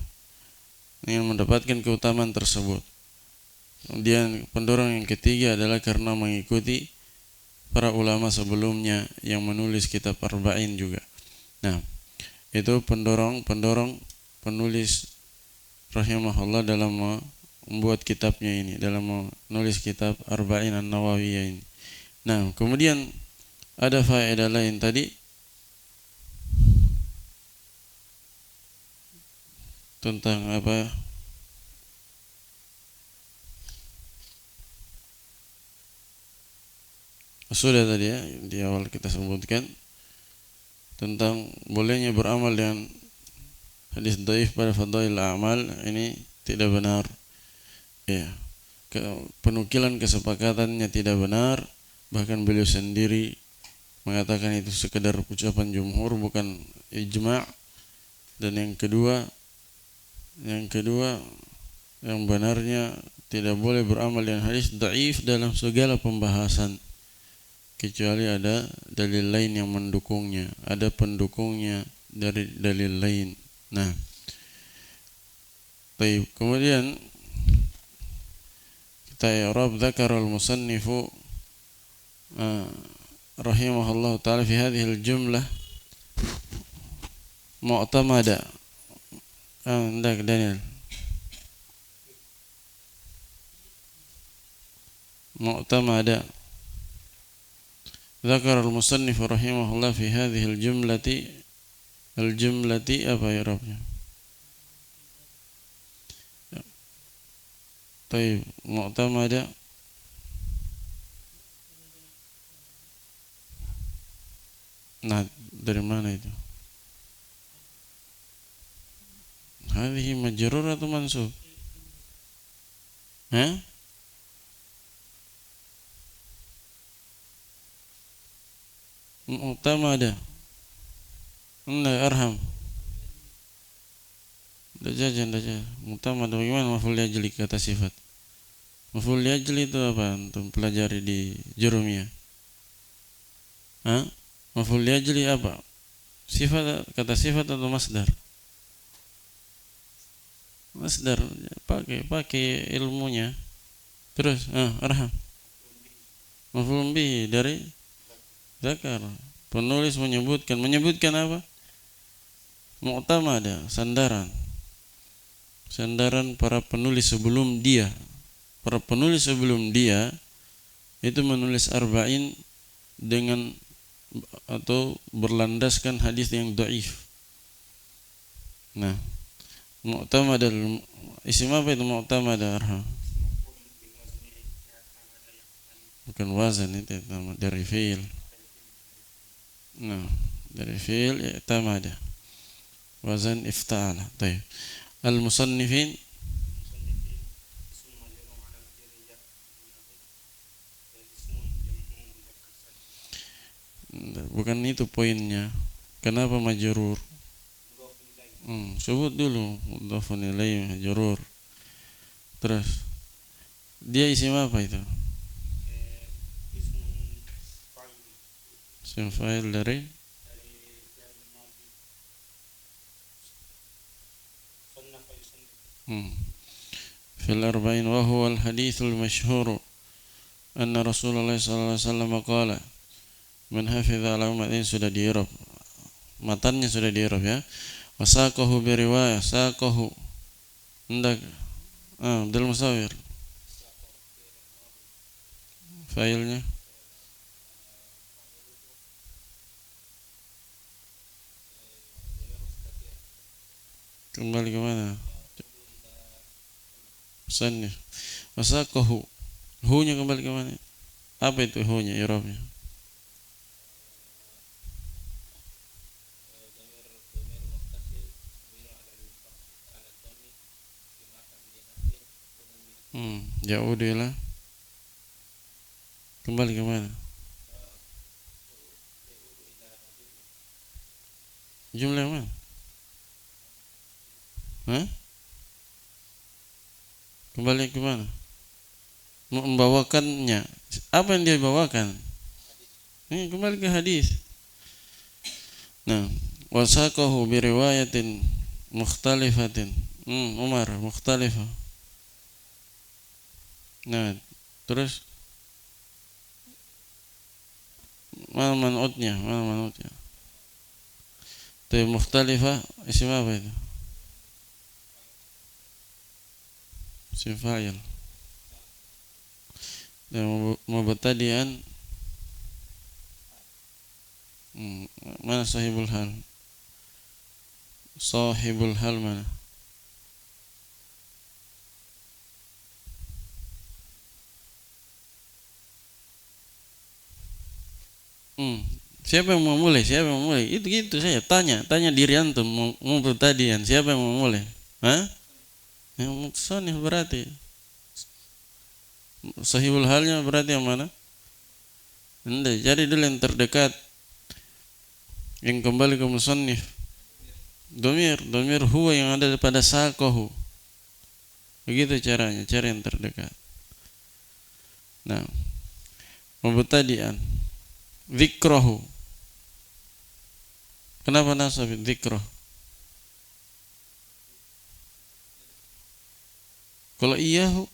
Ingin mendapatkan keutamaan tersebut. Kemudian pendorong yang ketiga adalah karena mengikuti para ulama sebelumnya yang menulis kitab Arba'in juga. Nah, itu pendorong penulis rahimahullah dalam membuat kitabnya ini, dalam menulis kitab Arba'in An-Nawawiyah ini. Nah, kemudian ada faedah lain tadi tentang apa? Sudah tadi ya di awal kita sebutkan tentang bolehnya beramal dengan hadis dhaif pada fadail amal ini tidak benar. Ya, penukilan kesepakatannya tidak benar, bahkan beliau sendiri mengatakan itu sekedar ucapan jumhur bukan ijma'. Dan yang kedua yang benarnya tidak boleh beramal dengan hadis dhaif dalam segala pembahasan kecuali ada dalil lain yang mendukungnya, ada pendukungnya dari dalil lain. Nah, baik, kemudian kita i'rab dzakara al-musannifu rahimahullah ta'ala fi hadhihi al-jumlah mu'tamada. Hendak Daniel mu'tamada. ذكر المصنف رحمه الله في هذه الجملة apa ya Rabbnya? طيب معتمدة nah dari mana itu? هذه مجرور atau mansub? Mu'tamada. Enggak, Arham. Dajajan. Mu'tamada bagaimana maf'ul liajli kata sifat? Maf'ul liajli itu apa? Antum pelajari di Jurumiyah. Maf'ul liajli apa? Sifat, kata sifat atau masdar? Masdar. Pakai ilmunya. Terus, Arham. Maf'ul bihi dari zakar. Penulis menyebutkan apa? Mu'tamada, sandaran para penulis sebelum dia. Para penulis sebelum dia itu menulis arba'in dengan atau berlandaskan hadis yang dhaif. Nah, mu'tamada isim apa itu mu'tamada Arham? Bukan wazan, itu dari fi'il. Nah, dari fi'il i'tamada, wazan ifta'ala. Baik. Al-musannifin bukan itu poinnya. Kenapa majrur? Sebut dulu mudhafun ilaih majrur. Terus dia isim apa itu? Isim fa'il dari fil arba'in wa huwa al-hadithul masyhur anna Rasulullah sallallahu alaihi wasallam qala man hafidha ala ummatin, sudah di-i'rab. Matannya sudah di-i'rab ya. Wasaqahu bi riwayah, saqahu hendak Abdul Musawir. Failnya kembali ke mana? Musannif. Wasaqahu, hu-nya kembali ke mana? Apa itu hu-nya i'rabnya? Yaudilah. Kembali ke mana? Jumlah yang mana? Kembali ke mana? Membawakannya. Apa yang dia bawakan? Ini kembali ke hadis. Nah, wasaqahu bi riwayatin mukhtalifatin. Umar mukhtalifah. Nah, terus mana manutnya? Itu mukhtalifah isim apa itu? Isim fa'il. Dan mubtadi'an mana sahibul hal? Sahibul hal mana? Siapa yang mau mulai? Siapa yang mau mulai? Itu gitu saya tanya diri antum mau bertadian. Siapa yang mau mulai? Hah? Yang mutasannif berarti. Sahihul halnya berarti yang mana? Anda cari dulu yang terdekat, yang kembali ke musannif. Domir huwa yang ada pada saqahu. Begitu caranya, cara yang terdekat. Nah, mubtadi'an dzikrahu. Kenapa nasab dzikrah? Kalau iyahu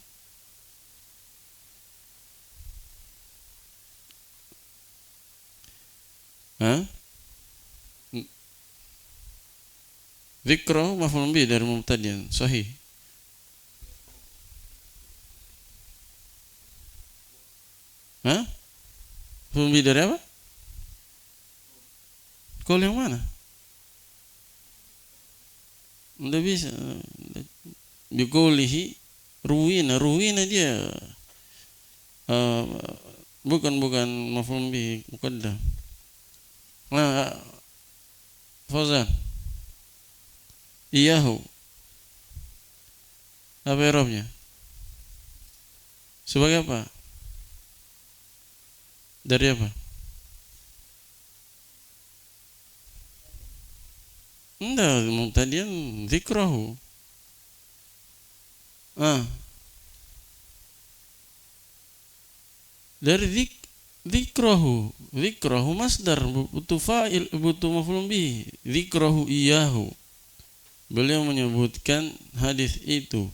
dzikrahu maf'ul bih dari mubtadi'an, sahih. Maf'ul bih dari apa? Qaul yang mana? Enggak bisa. Biqaulihi ruwina dia bukan maf'ul bih muqaddam. Nah, Fauzan, iyahu apa i'rabnya? Sebagai apa? Dari apa? Enggak, mubtadi'an dzikrahu. Dari dzikrahu masdar, butuh fa'il, butuh maf'ul bih. Dzikrahu iyahu. Beliau menyebutkan hadis itu.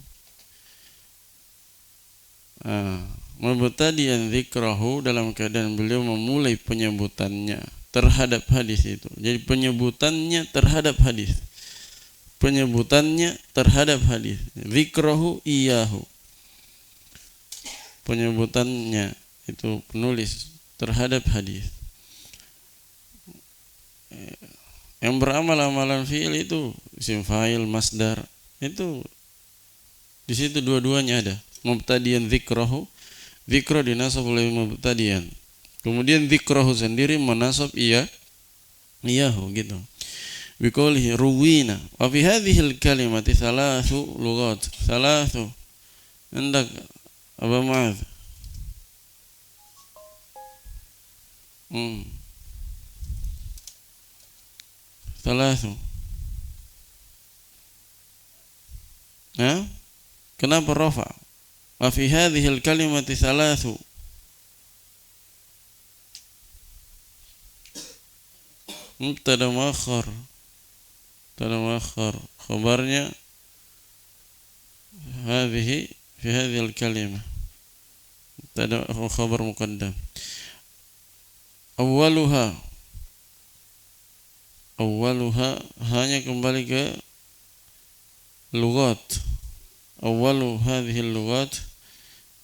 Mubtadi'an dzikrahu dalam keadaan beliau memulai penyebutannya terhadap hadis itu. Jadi penyebutannya terhadap hadis. Dzikrahu iyahu. Penyebutannya itu penulis terhadap hadis. Yang beramal amalan fi'il itu isim fa'il, masdar, itu di situ dua-duanya ada. Mubtadi'an dzikrahu, dzikra dinasab oleh mubtadi'an. Kemudian dzikrahu sendiri menasab iyahu gitu. Biqaulihi ruwina wa fi hadhil kalimati thalathu lughat. Thalathu. Hendak Aba Mu'adz. Thalathu. Kenapa rafa? Wa fi hadhil kalimati thalathu. Mubtada muakhar. Khabarnya hadhihi fi hadhil kalimah. Mubtada khabar muqaddam. Awwaluha hanya kembali ke lughat. Awwalu hadhihi lughat,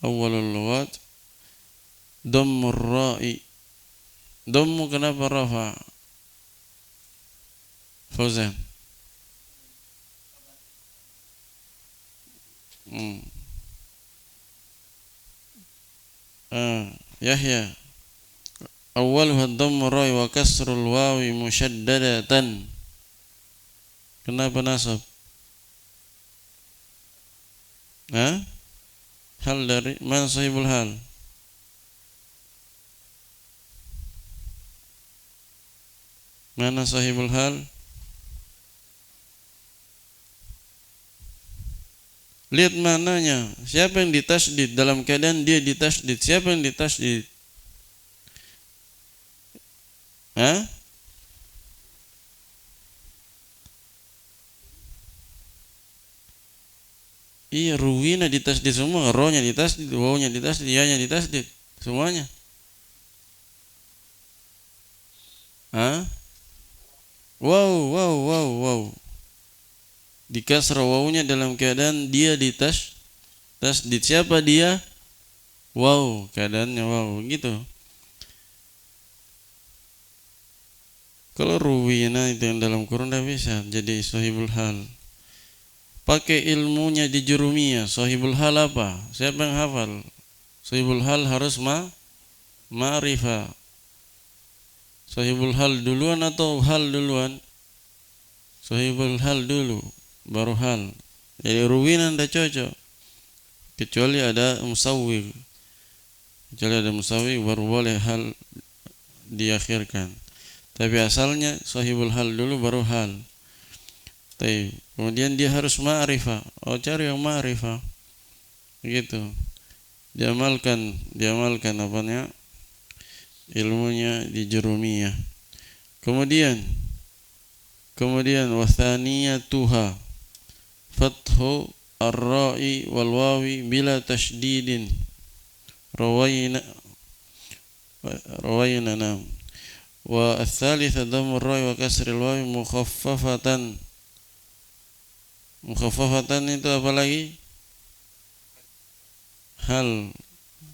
awwalul lughat dhammur ra'i. Dhammu kenapa rafa? Fauzan. Yahya. Awwaluha dhammu ra'i wa kasrul wawi musyaddadatan. Kenapa nasab? Hal dari man sahibul hal? Mana sahibul hal? Lihat mananya. Siapa yang ditasydid dalam keadaan dia ditasydid? Siapa yang ditasydid? Iya, ruwina ditasydid semua, rohnya ditasydid, wawnya ditasydid, ya-nya ditasydid, semuanya. Wow. Dikasrah wawnya dalam keadaan dia ditasydid. Siapa dia? Wow, keadaannya wow, gitu. Kalau ruwina itu yang dalam Quran tidak bisa jadi sahibul hal. Pakai ilmunya di jurumiyah. Sahibul hal apa? Siapa yang hafal? Sahibul hal harus ma'rifah. Sahibul hal duluan atau hal duluan? Sahibul hal dulu, baru hal. Jadi ruwina tidak cocok, kecuali ada musawwir. Kecuali ada musawwir baru boleh hal diakhirkan. Tapi asalnya sahibul hal dulu baru hal. Tapi kemudian dia harus ma'rifah. Oh, cari yang ma'rifah. Begitu. Diamalkan apanya? Ilmunya di jurumiyah. Kemudian wathaniyatuha fathu ar-ra'i wal wawi bila tasydidin. Rawayna nam. Wa ats-tsalitsah dhammu ar-ra'i wa kasril wawi mukhaffafatan. Mukhaffafatan itu apa lagi? Hal,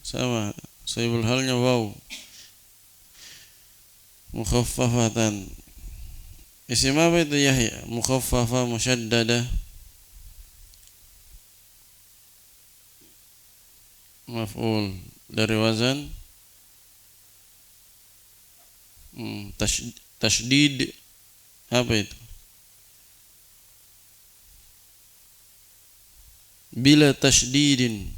sama, sahibul halnya waw. Mukhaffafatan. Isim apa itu Yahya? Mukhaffafa, musyaddada, maf'ul dari wazan tasydid. Apa itu? Bila tasydidin.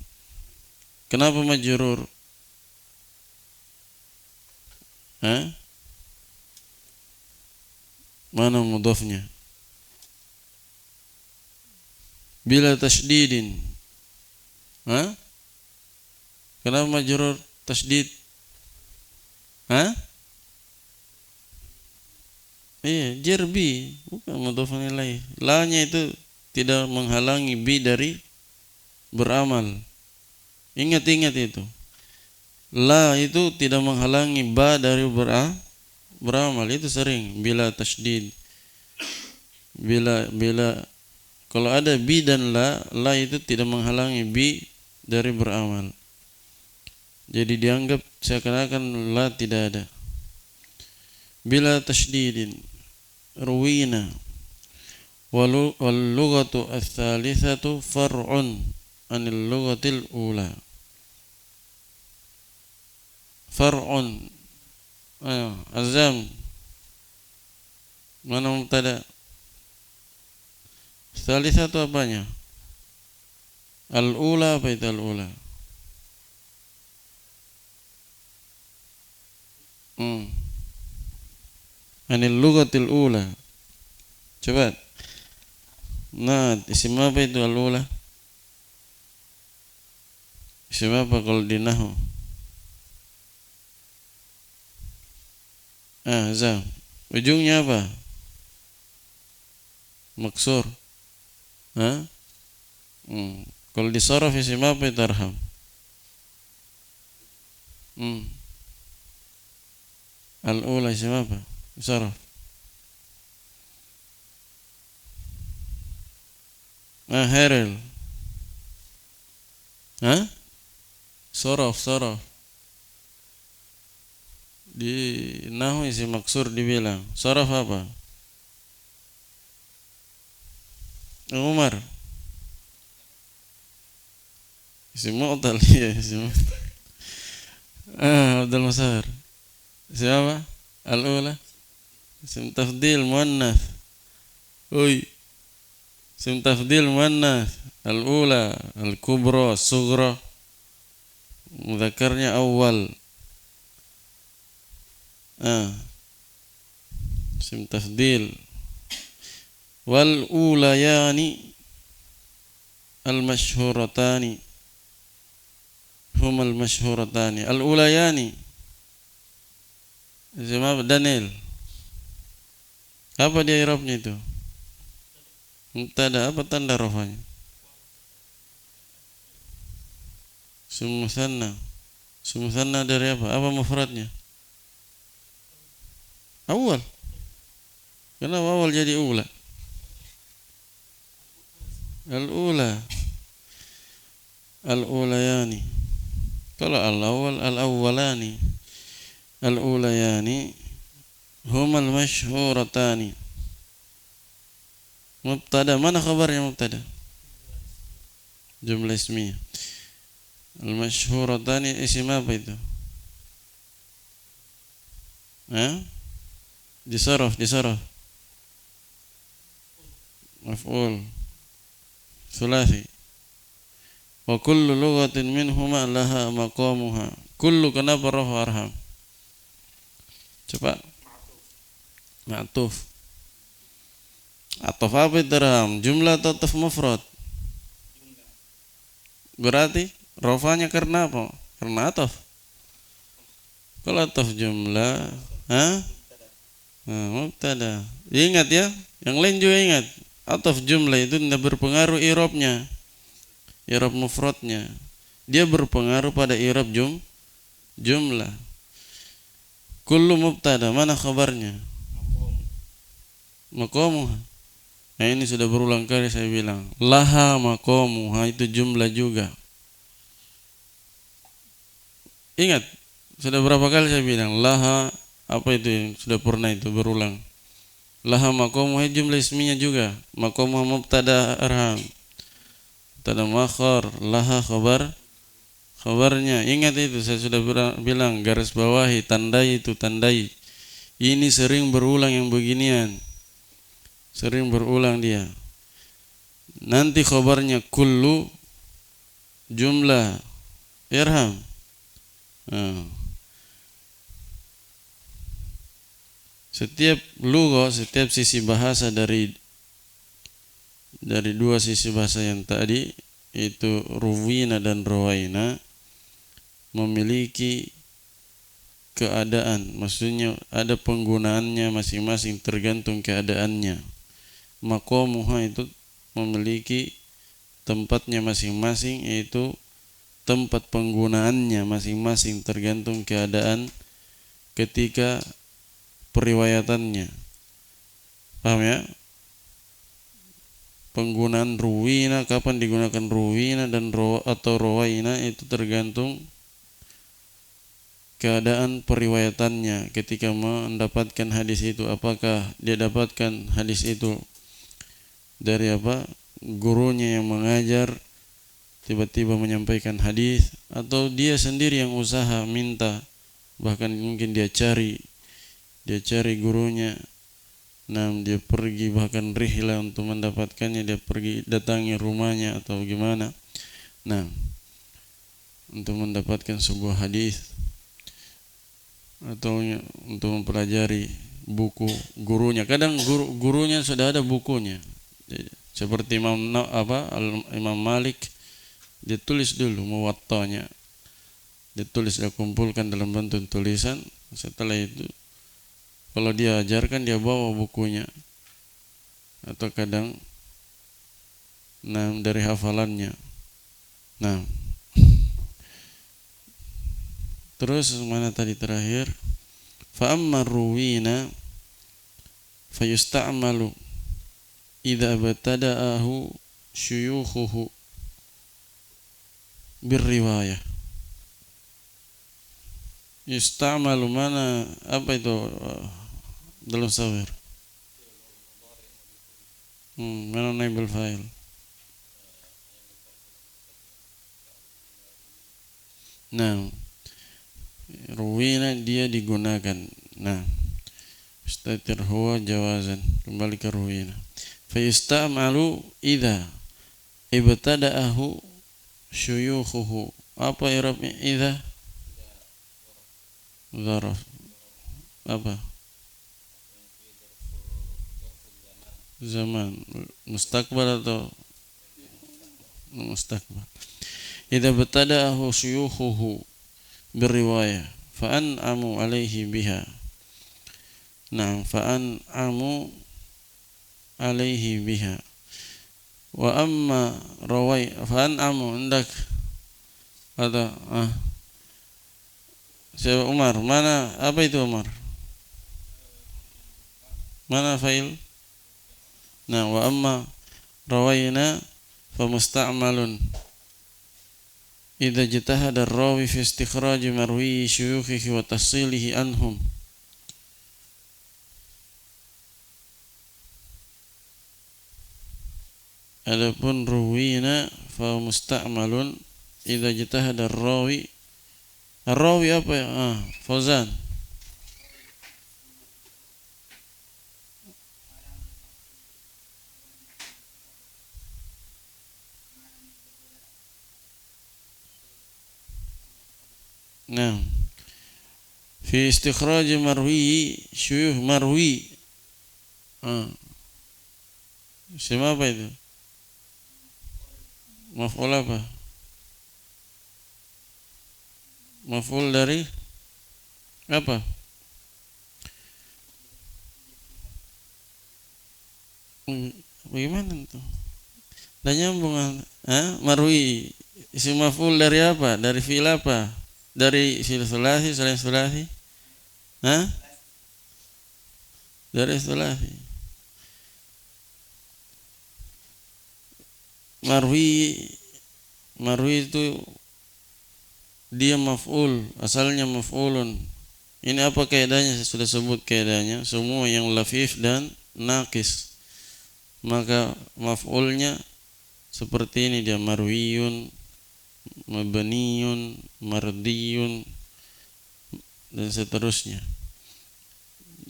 Kenapa majrur? Mana mudhafnya? Bila tasydidin. Kenapa majrur tasydid? Iya, jerbi, bukan mudhafun ilaih. La-nya itu tidak menghalangi bi dari beramal. Ingat itu. La itu tidak menghalangi ba dari beramal. Itu sering bila tasydid. Bila kalau ada bi dan la itu tidak menghalangi bi dari beramal. Jadi dianggap seakan-akan la tidak ada. Bila tasydidin ruwina wal lughatu ats-tsalitsatu far'un anil lughatil ula. Far'un. Azam. Mana mubtada? Tsalitsatu apanya? Al-ula, apa itu al-ula? Anil lughatil ula. Coba. Nah, isim apa itu al-ula? Isim apa kalau di nahwu? Zam. Ujungnya apa? Maksur. Kalau di sharaf isim apa itu arham? Al-ula isim apa? Sharaf. Heril. Sharaf. Di nahwu isim maksur dibilang sharaf apa? Umar. Isim mu'tal, ya, isim mu'tal. Abdul Masahar. Isim apa? Al-ula. Isim tafdil muannas. Isim tafdil muannas. Al-ula, al-kubra, as-sughra. Mudzakarnya awal. Isim tafdil. Wal ulayani al-mashhuratani. Humal mashhuratani. Al-ulayani. Isim apa? Daniel. Apa dia i'rabnya itu? Mubtada, apa tanda rafanya? Isim musanna. Isim musanna dari apa? Apa mufradnya? Awal. Kenapa awal jadi ula? Al-ula. Al-ulayani. Kalau al-awwal, al-awwalani. Al-ulayani humal mashhuratani. Mubtada, mana khabarnya mubtada? Jumlah ismiyah. Al-mashhuratani isim apa itu? Disaraf maf'ul sulasi. Wa kullu lughatin minhuma laha maqamuha. Kullu kenapa rafa arham? Coba. Ma'tuf. Ataf apa itu arham? Jumlah atau ataf mufrad? Berarti rafanya karena apa? Karena ataf. Kalau ataf jumlah, mubtada. Ingat ya, yang lain juga ingat. Ataf jumlah itu tidak berpengaruh i'rabnya. I'rab mufradnya. Dia berpengaruh pada i'rab jumlah. Kullu mubtada, mana khabarnya? Maqamuha. Nah, ini sudah berulang kali saya bilang. Laha maqamuha itu jumlah juga. Ingat, sudah berapa kali saya bilang laha apa itu yang sudah pernah itu berulang. Laha maqamuha jumlah isminya juga. Maqamuha mubtada arham. Mubtada muakhar, laha khabarnya. Ingat itu saya sudah bilang, garis bawahi, tandai itu, tandai. Ini sering berulang yang beginian. Sering berulang dia. Nanti khabarnya kullu jumlah irham. Setiap lugha, setiap sisi bahasa dari dua sisi bahasa yang tadi itu ruwina dan rawaina memiliki keadaan, maksudnya ada penggunaannya masing-masing tergantung keadaannya. Maqamuha itu memiliki tempatnya masing-masing, yaitu tempat penggunaannya masing-masing tergantung keadaan ketika periwayatannya. Paham ya? Penggunaan ruwina, kapan digunakan ruwina dan atau rawaina itu tergantung keadaan periwayatannya ketika mendapatkan hadis itu. Apakah dia dapatkan hadis itu dari gurunya yang mengajar tiba-tiba menyampaikan hadis, atau dia sendiri yang usaha minta, bahkan mungkin dia cari gurunya. Dia pergi bahkan rihlah untuk mendapatkannya, dia pergi datangi rumahnya atau gimana. Untuk mendapatkan sebuah hadis atau untuk mempelajari buku gurunya. Kadang gurunya sudah ada bukunya. Seperti Imam Malik, dia tulis dulu muwattanya. Dia kumpulkan dalam bentuk tulisan. Setelah itu kalau dia ajarkan, dia bawa bukunya, atau kadang dari hafalannya. Terus mana tadi terakhir? Fa amma ruwina fayusta'malu idza batada'ahu syuyukhuhu birriwayah. Yusta'malu mana apa itu dalam sawir? Mana naibul fa'il? Ruwina dia digunakan. Istatir huwa jawazan, kembali ke ruwina. Fa yusta'malu idza ibtada'ahu syuyukhuhu. Apa i'rabnya idza? Zaraf. Apa? Zaman. Mustaqbal atau mustaqbal. Idza batada'ahu syuyukhuhu birriwayah fa'an'amu alaihi biha. Fa'an'amu alaihi biha. Wa amma fa'an'amu hendak atau Siapa Umar? Mana apa itu Umar? Mana fa'il? Wa amma rawaina fa musta'malun idza jitahada ar-rawi fi istikhraj marwi syuyukhihi wa tafsilihi anhum. Adapun ruwina fa musta'malun idza jitahada ar-rawi. Ar-rawi apa ya? Fauzan. Nah, fi istikhraj marwi syuyukh marwi. Isim apa itu? Maf'ul apa? Maf'ul dari apa? Bagaimana itu? Dan nyambung marwi. Isim maf'ul dari apa? Dari fi'il apa? Dari fi'il sulasi, selain sulasi? Dari sulasi. Marwi itu dia maf'ul, asalnya maf'ulun. Ini apa kaidahnya? Saya sudah sebut kaidahnya. Semua yang lafif dan naqis, maka maf'ulnya seperti ini dia, marwiyun, mabniyun, mardiyun, dan seterusnya.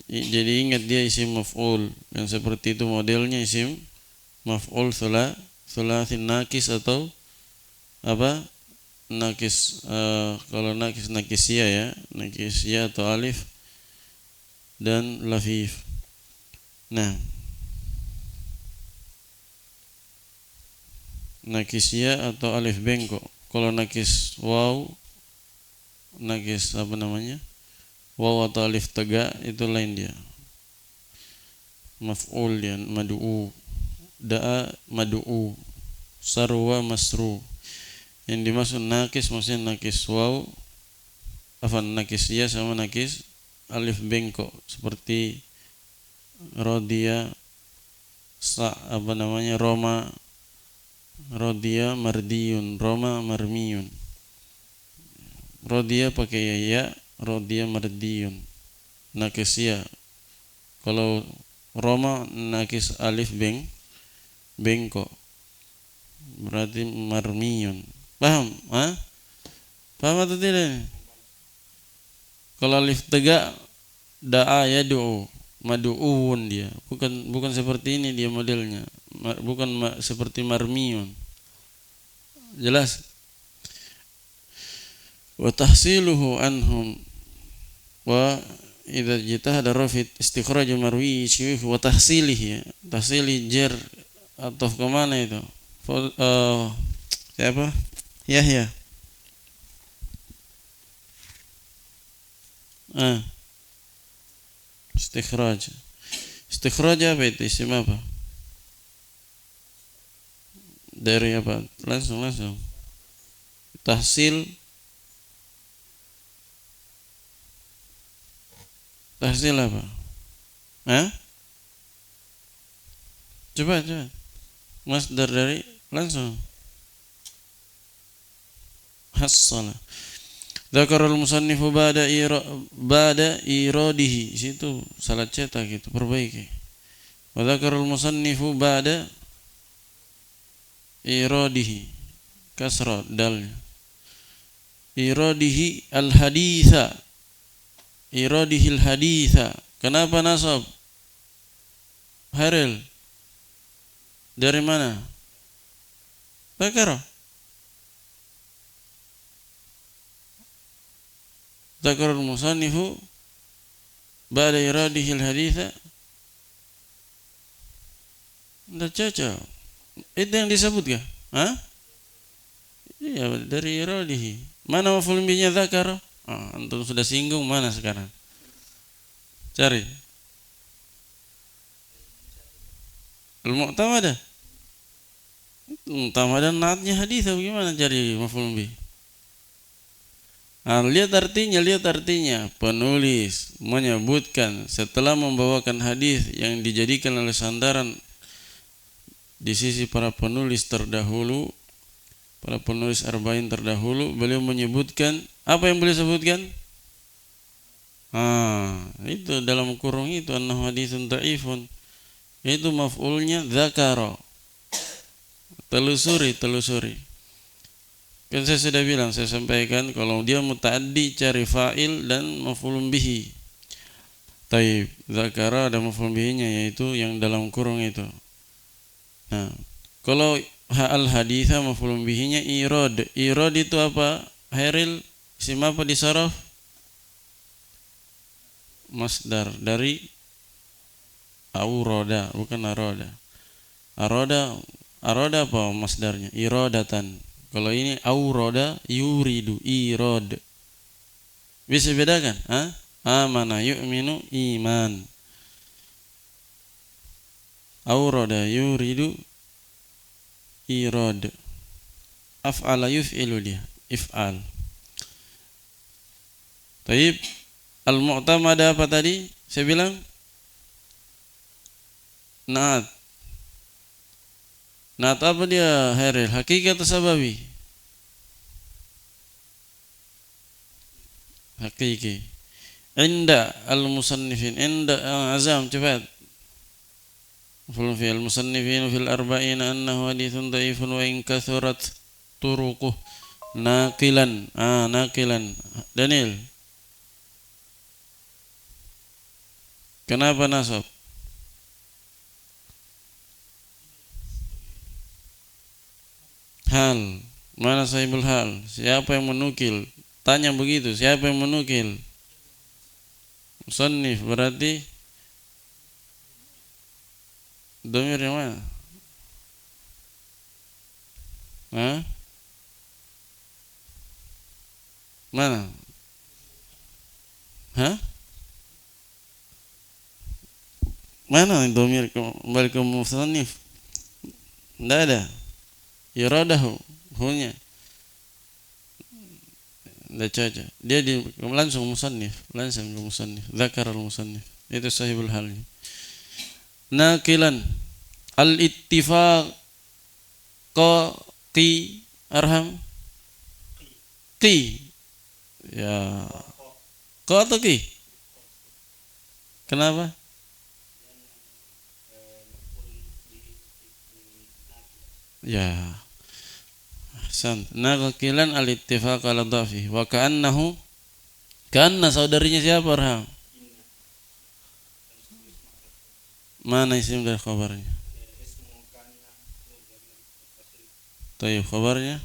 Jadi ingat dia isim maf'ul, yang seperti itu modelnya isim maf'ul sulasi naqis atau apa? Naqis, kalau naqis nakisiyah ya, nakisiyah atau alif dan lafif. Nah, nakisiyah atau alif bengkok. Kalau nakis waw, nakis apa namanya? Waw atau alif tegak itu lain dia. Maf'ul dia, mad'u, da'a mad'u, sarwa masru. Yang dimaksud nakis maksudnya nakis waw, nakisiyah sama nakis alif bengkok, seperti rodiya, roma, rodiya mardiyun, roma marmiyun. Rodiya pakai ya, rodiya mardiyun, nakisiyah. Kalau roma nakis alif bengkok, berarti marmiyun. Paham? Paham atau tidak? Kalau alif tegak, da'a yad'u, mad'uun dia. Bukan seperti ini dia modelnya. Bukan seperti marmiyun. Jelas? Wa tahsiluhu anhum wa idza jitahada rafid istikhraj marwi syuyukh wa tahsilihi. Tahsili jar atau kemana itu? Siapa? Yahya. Istikhraj. Istikhraj apa itu? Isim apa? Dari apa? Langsung. Tahsil apa? Coba. Masdar dari langsung. Hassala. Dzakarul musannifu ba'da iradihi. Situ salah cetak gitu, perbaiki. Wa dzakarul musannifu ba'da iradihi. Kasra dalnya. Iradihi al-haditha. Iradihil haditha. Kenapa nasab? Haril. Dari mana? Dzakara. Dzakarul musannifu ba'da iradihil haditha. Tidak cocok. Itu yang disebut kah? Iya, dari iradihi. Mana maf'ul bihnya dzakara? Antum sudah singgung, mana sekarang? Cari. Al-mu'tamadah. Mu'tamadah naatnya hadits, bagaimana cari maf'ul bih? Lihat artinya. Penulis menyebutkan setelah membawakan hadis yang dijadikan oleh sandaran di sisi para penulis terdahulu, para penulis arba'in terdahulu, beliau menyebutkan apa yang beliau sebutkan? Itu dalam kurung itu annahu haditsun dha'ifun. Itu maf'ulnya dzakara. Telusuri. Kan saya sudah bilang, saya sampaikan kalau dia muta'addi cari fa'il dan maf'ulun bihi. Taib, dzakara ada maf'ulun bihinya, yaitu yang dalam kurung itu. Nah, kalau al haditha maf'ulun bihinya irad. Irad itu apa? Haril Isim apa disorof? Masdar dari auroda, bukan aroda. Aroda apa masdarnya? Irodatan. Kalau ini auroda yuridu irod. Bisa bedakan? Amana yu'minu iman. Auroda yuridu irod. Af'ala yuf'ilu dia. If'al. Taib. Al-mu'tamada apa tadi? Saya bilang naat. Naat apa dia, Heril? Hakiki atau sababi? Hakiki. Inda al-musannifin. Inda azam, cepat. Fi al-musannifin fil arba'in annahu hadithun dhaifun wa in kathurat turuquh naqilan. Naqilan. Daniel. Kenapa nasab? Hal. Mana sahibul hal? Siapa yang menukil? Tanya begitu, siapa yang menukil? Musannif, berarti dhamir yang mana? Mana? Mana dhamir kembali ke musannif? Tidak ada. Iradahu, hunya. Tidak cocok. Dia langsung musannif, Zakar al-musannif. Itu sahibul halnya. Naqilan al-ittifaq qi arham qi. Ya. Qa atau qi? Kenapa? Ya. Naqilan al-ittifaq ala dhafi wa ka'annahu saudarinya siapa Arham? Mana isim dari khabarnya? Tayyib, khabarnya?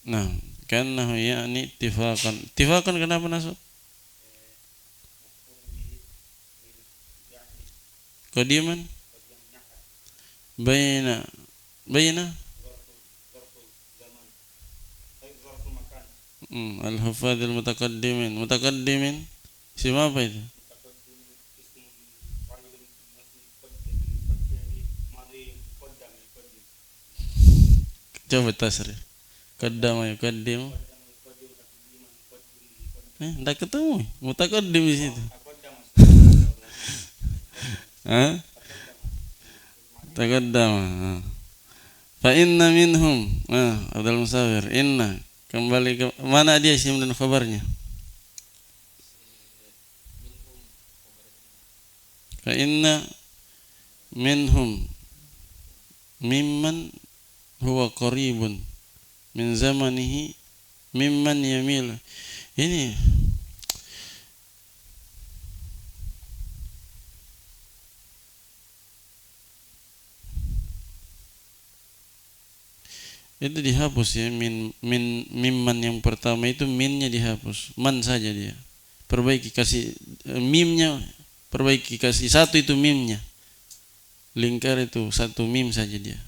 Nah, ka'annahu ya'ni ittifaqan. Ittifaqan kenapa nasab? Qadiman Baina al-hufadil mutaqaddimin siapa apa itu? Coba tasrif. Qaddama yuqaddimu. Enggak ketemu mutaqaddim di situ. Taqaddama. Fa inna minhum. Abdul Musawir. Inna. Kembali ke mana dia isim dan khabarnya? Fa inna minhum mimman huwa qaribun min zamanihi mimman yamil. Ini itu dihapus ya, mimman yang pertama itu minnya dihapus, man saja dia. Perbaiki, kasih mimnya, perbaiki, kasih satu itu mimnya, lingkar itu satu mim saja dia.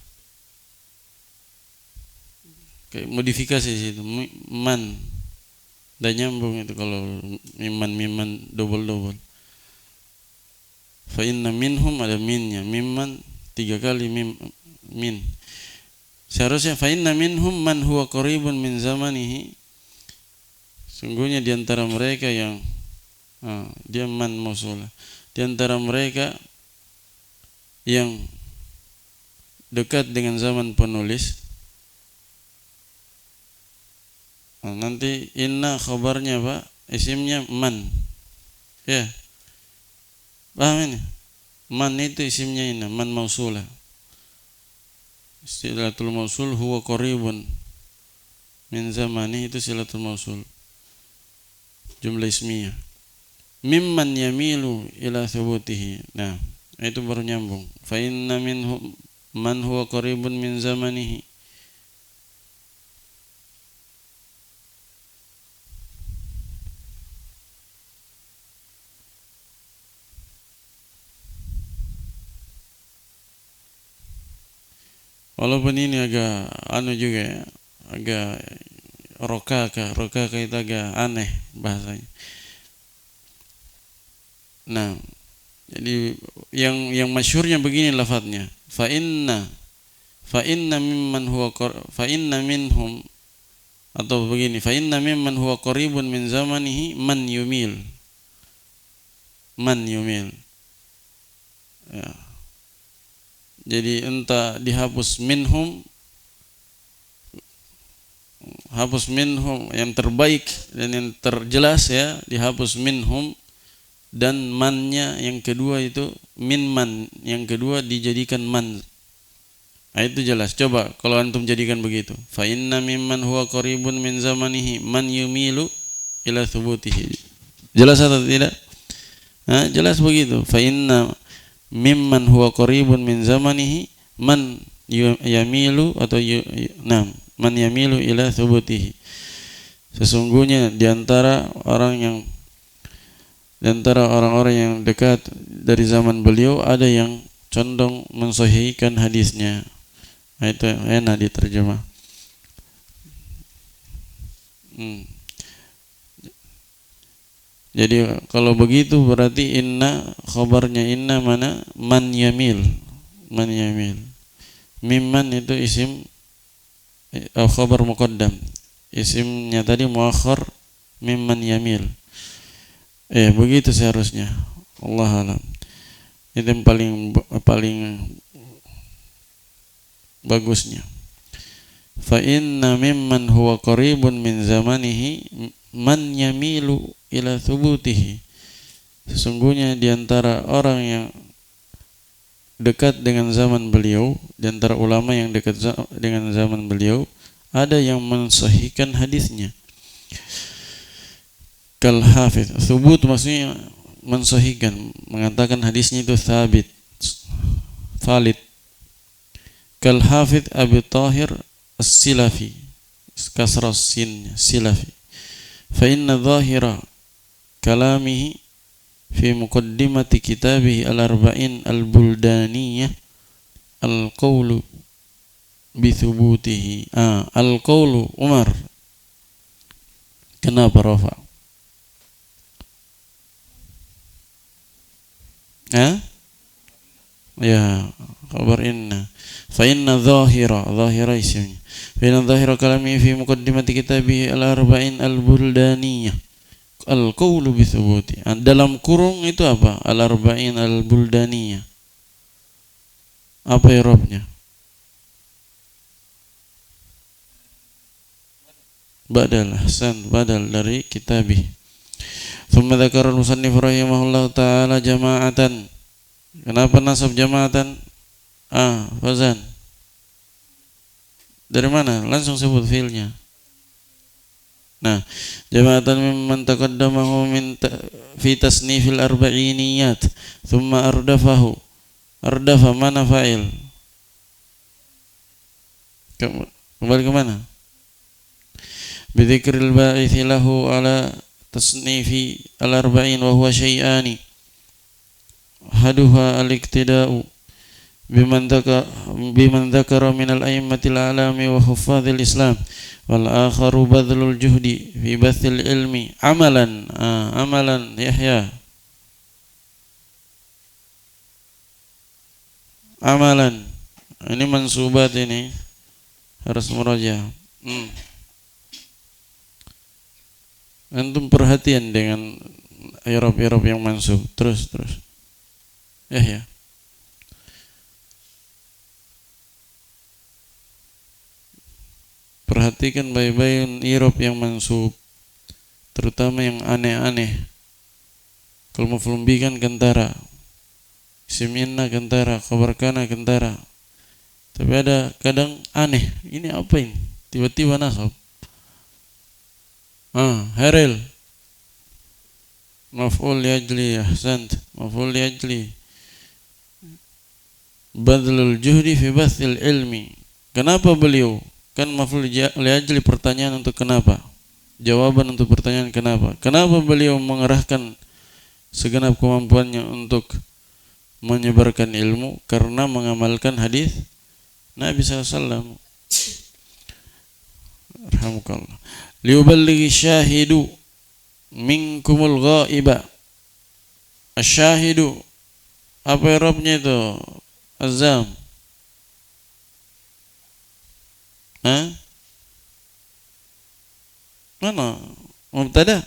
Kayak modifikasi situ, man dan nyambung itu kalau mimman double. Fa inna minhum ada minnya, mimman 3 kali min. Seharusnya fa inna minhum man huwa qaribun min zamanihi. Sungguhnya di antara mereka yang dia man mausulah. Di antara mereka yang dekat dengan zaman penulis. Nanti inna khabarnya Pak, isimnya man. Ya. Paham ini? Man itu isimnya inna, man mausulah. Silatul mausul huwa qaribun min zamani, itu silatul mausul, jumlah ismiyah. Mimman yamilu ila thubutihi. Nah, itu baru nyambung. Fa inna minhum man huwa qaribun min zamanihi. Walaupun ini agak juga ya, agak rokaka itu agak aneh bahasanya. Nah, jadi yang masyhurnya begini lafadznya, fa inna minhum, atau begini, fa inna mimman huwa qaribun min zamanihi man yumil. Ya. Jadi entah dihapus minhum, hapus minhum yang terbaik dan yang terjelas ya, dihapus minhum, dan mannya yang kedua itu min man, yang kedua dijadikan man. Nah, itu jelas. Coba kalau antum jadikan begitu, fa inna mimman huwa qaribun min zamanihi man yumilu ila thubutihi. Jelas atau tidak? Nah, jelas begitu. Fa inna mimman huwa qaribun min zamanihi man yamilu atau man yamilu ila thubutihi. Sesungguhnya di antara orang-orang yang dekat dari zaman beliau ada yang condong mensahihkan hadisnya. Nah, itu enak diterjemah. Jadi kalau begitu berarti inna, khabarnya inna mana? Man yamil. Mimman itu isim khabar muqaddam. Isimnya tadi muakhar, mimman yamil. Begitu seharusnya. Allah alam. Itu yang paling bagusnya. Fa inna mimman huwa qaribun min zamanihi man yamilu ila thubutihi. Sesungguhnya di antara orang yang dekat dengan zaman beliau, di antara ulama yang dekat dengan zaman beliau, ada yang mensahihkan hadisnya. Kal hafidz, thubut maksudnya mensahihkan, mengatakan hadisnya itu sabit, valid. Kal hafidz Abi Thahir As-Silafi, kasrah sin, Silafi. Fa inna dhahira kalamihi fi muqaddimati kitabihi al-arba'in al-buldaniyah al-qawlu bithubutihi. Al-qawlu Umar. Kenapa rafa? Ya, khabar inna. Fa inna dhahira isimnya. Fa inna dhahira kalami fi muqaddimati kitabihi al-arba'in al-buldaniyah al-qawlu bi thubuti. Dalam kurung itu apa? Al-arba'in al-buldaniyah. Apa i'rabnya? Badal dari kitabih. Thumma dzakara al-musannif rahimahullahu taala jama'atan. Kenapa nasab jama'atan? Fazan. Dari mana? Langsung sebut fiilnya. Nah, jama'atan mimman taqaddamahu fi tasnifil arba'iniyat, thumma ardafa mana fa'il? Kembali ke mana? Bidzikril ba'ithi lahu ala tasnifi al-arba'in wa huwa syai'ani. Haduha al-iktida'u biman dzakara min al-a'immatil a'lami wa huffazil Islam, wal akharu badlul juhdi fi bathil ilmi amalan. Amalan Yahya. Amalan ini mansubat, ini harus murajaah. Antum perhatian dengan i'rab yang mansub. Terus. Ya. Perhatikan baik-baik i'rab yang mansub, terutama yang aneh-aneh. Kalau maf'ul bih kan kentara, isim inna kentara, khabar kana kentara. Tapi ada kadang aneh. Ini apa ini? Tiba-tiba nasab. Haril. Maf'ul liajli, ahsant. Maf'ul liajli. Badlul juhdi fi bathil ilmi. Kenapa beliau? Kan maf'ul liajli pertanyaan untuk kenapa. Jawaban untuk pertanyaan kenapa. Kenapa beliau mengerahkan segenap kemampuannya untuk menyebarkan ilmu? Karena mengamalkan hadis Nabi SAW. Rahmukallah. Liuballighi syahidu minkumul ghaiba. Asyahidu, apa i'rabnya itu? Azam. Hah? Mana? Mubtada.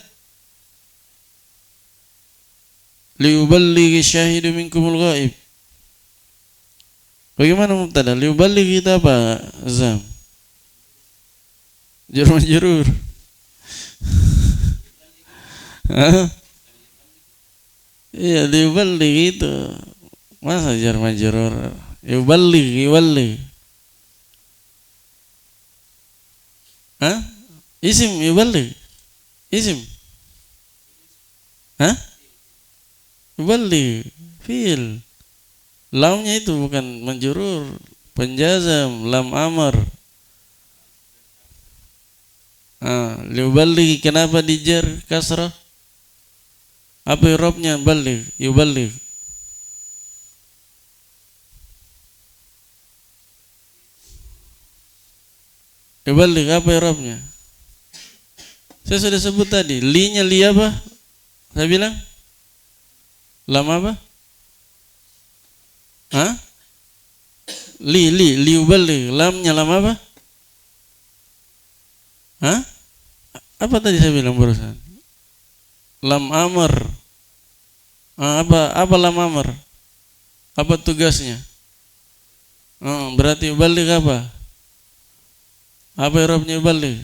Liuballighi syahidu minkumul ghaib. Bagaimana mubtada? Liuballighi itu apa? Azam. Jar majrur. Hah? Iya, liuballighi itu. Masa jar majrur? Yuballigh. Hah? Isim yuballigh. Isim. Hah? Yuballigh. Fi'il. Lamnya itu bukan majrur, penjazam, lam amr. Liuballigh kenapa dijar kasrah? Apa i'rabnya? Balligh, yuballigh. Yuballigh apa i'rabnya? Saya sudah sebut tadi, li-nya li apa? Saya bilang lam apa? Hah? Liuballigh, lamnya lam apa? Hah? Apa tadi saya bilang barusan? Lam amr. Apa lam amr? Apa tugasnya? Berarti yuballigh apa? Apa i'rabnya yuballigh?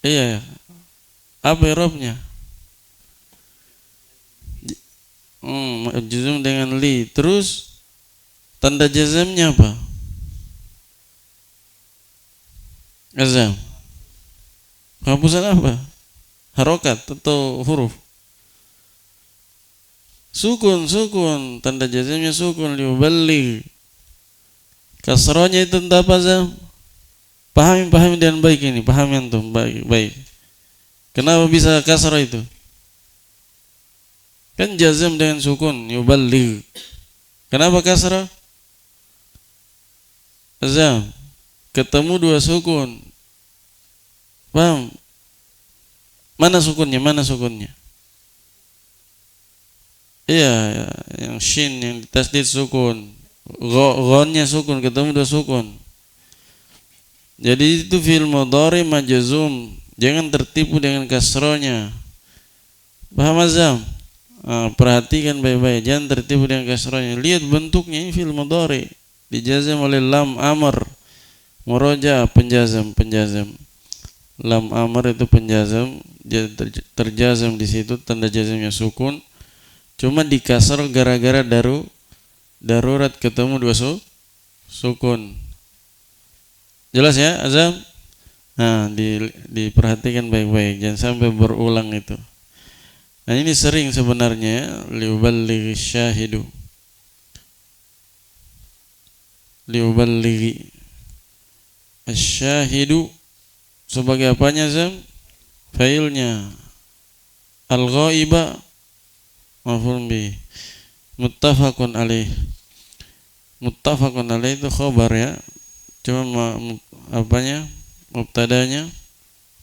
Iya. Apa i'rabnya? Jazm dengan li. Terus tanda jazamnya apa? Azam. Penghapusan apa? Harokat atau huruf? Sukun. Tanda jazamnya sukun. Liuballigh. Kasrahnya itu entah apa, Azam? Pahami dengan baik ini. Pahami antum baik. Kenapa bisa kasrah itu? Kan jazam dengan sukun, yuballigh. Kenapa kasrah? Azam. Ketemu dua sukun. Paham? Mana sukunnya? Iya, yang shin yang ditasdid sukun. Ghaunnya sukun, ketemu dua sukun. Jadi itu fi'il mudhari majzum. Jangan tertipu dengan kasrahnya. Paham, Azam? Perhatikan baik-baik, jangan tertipu dengan kasrahnya. Lihat bentuknya, ini fi'il mudhari dijazam oleh lam amr. Muraja penjazam. Lam amr itu penjazam, terjazam di situ, tanda jazamnya sukun. Cuma dikasar gara-gara darurat ketemu dua sukun. Jelas ya, Azam? Diperhatikan baik-baik, jangan sampai berulang itu. Nah, ini sering sebenarnya, liuballighi syahidu. Liuballighi asyahidu sebagai apanya, Azam? Failnya. Al-ghaiba maf'ul bih. Muttafaqun alaih itu khabar ya. Cuma apanya? Mubtadanya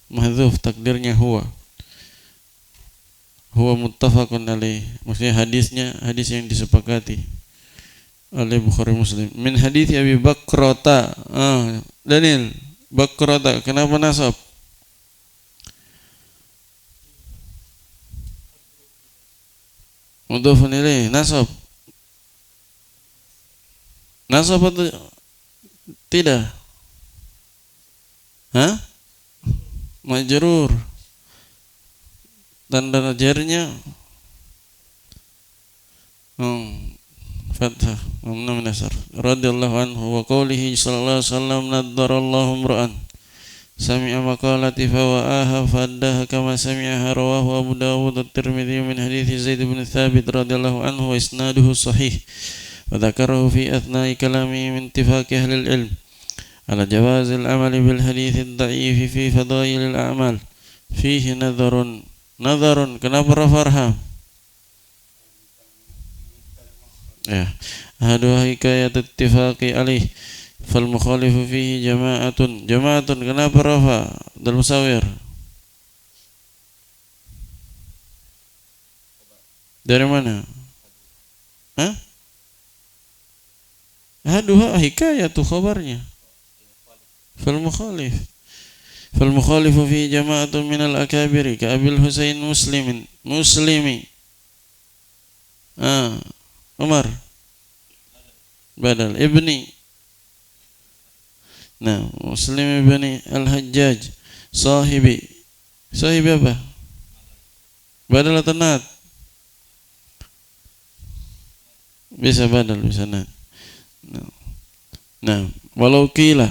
mahdzuf, takdirnya huwa muttafaqun alaih. Maksudnya hadis yang disepakati oleh Bukhari Muslim. Min hadits Abi Bakrata. Dalil Bakrata, kenapa nasab? Mudhafun ilaih, nasab atau tidak? Majrur. Tanda jarnya fathah, mamnu min asar. Radhiyallahu anhu wa qawlihi sallallahu alaihi wasallam naddarallahu imra'an sami'a maqalati fa wa'aha faddaha kama sami'aha, rawahu Abu Dawud at-Tirmidzi min hadithi Zaid bin Thabit radhiyallahu anhu wa isnaduhu sahih. Wa dzakarahu fi athna'i kalami min ittifaqi ahli al-ilm ala jawaz al-amal bil hadits ad-da'if fi fadail al-a'mal. Fihi nadharun. Kenapa rafarham? Ya. ahaduha hikayat ittifaqi alaih fal mukhalifu fihi jama'atun kenapa rafa dal musawir dari mana? Hah? Ahaduha hikayatu khabarnya fal mukhalifu fihi jama'atun minal akabiri ka Abil Husain muslimi Umar badal ibni Muslim ibni Al-Hajjaj sahibi apa? Badal atau nat? Bisa badal, bisa nat. Walau qila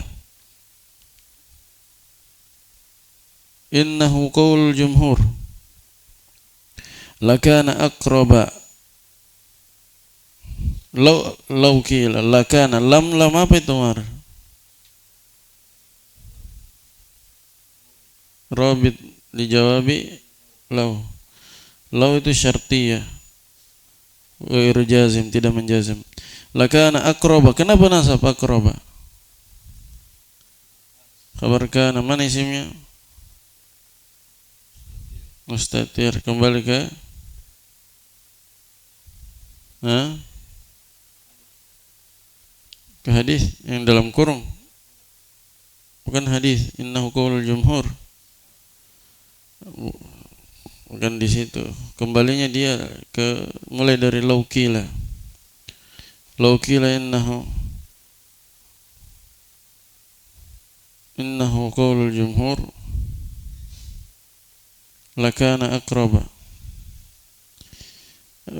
innahu qaulul jumhur lakana aqraba law qila lakana lam apa itu Umar? Rabit dijawabi law itu syartiyah ghairu jazim, tidak menjazim. Lakana aqraba, kenapa nasab aqraba? Khabar kana, mana isimnya? Mustatir, kembali ke hadis yang dalam kurung, bukan hadis innahu qaulul jumhur, bukan di situ. Kembalinya dia ke mulai dari laukila innahu qaulul jumhur lakana aqraba,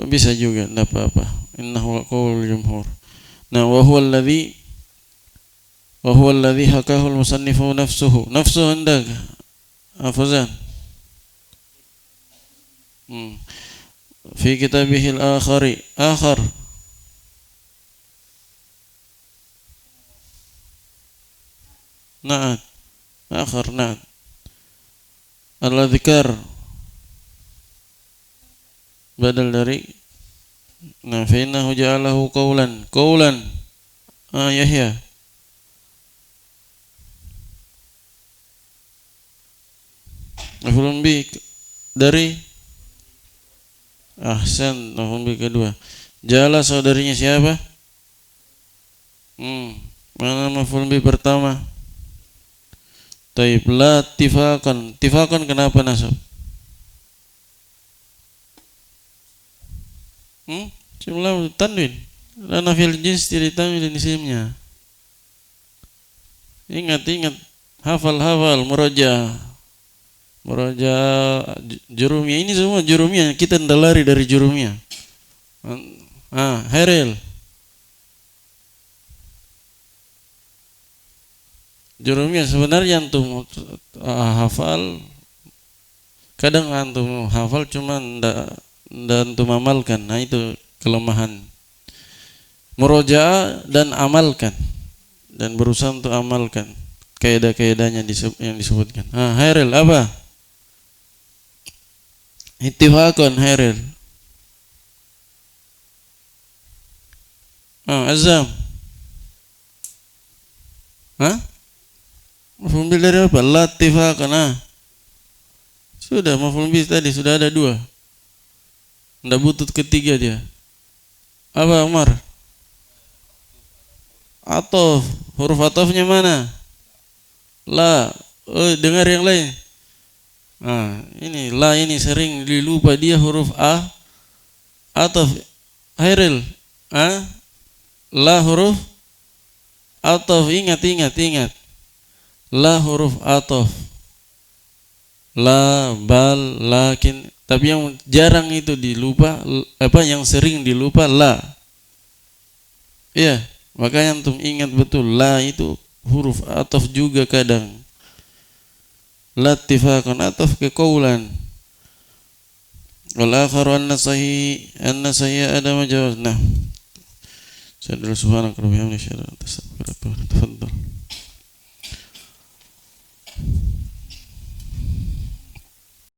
bisa juga, tidak apa-apa. Innahu qaulul jumhur. Wa huwa alladhi hakahu al-musannifu nafsuhu indak Afazan fi kitabih akhar al-adhkar badal dari fa innahu ja'alahu qawlan Yahya maf'ulun bi dari ahsan, maf'ulun bi kedua. Jala saudarinya siapa? Mana maf'ulun bi pertama? Taib la tifaqan kenapa nasab? Jumlah tanwin. La nafil jins tidak tanwin isimnya. Ingat, hafal muraja jurumiyah, ini semua jurumiyah, kita tidak lari dari jurumiyah. Herel jurumiyah sebenarnya antum hafal, kadang antum hafal cuma ndak antum amalkan. Nah itu kelemahan. Murajaah dan amalkan, dan berusaha untuk amalkan kaidah-kaidahnya yang disebutkan. Herel apa? Ittifaqan herel. Azam. Maf'ul bi dari apa? La ittifaqan. Sudah, maf'ul bi tadi sudah ada 2. Ndak butuh ketiga dia. Apa Umar? Atof, huruf atofnya mana? La. Dengar yang lain. Ini la, ini sering dilupa, dia huruf atof. Hairil. La huruf atof. Ingat. La huruf atof. La, bal, lakin. Tapi yang jarang itu dilupa, yang sering dilupa la. Iya, makanya antum ingat betul, la itu huruf atof juga kadang. La ittifaqan, atof ke qaulan. Wal akharu anna sahih ada majaz. Subhanaka rabbil hamdi, asyhadu an la ilaha illa anta, astaghfiruka wa atubu ilaik. Tafadhal.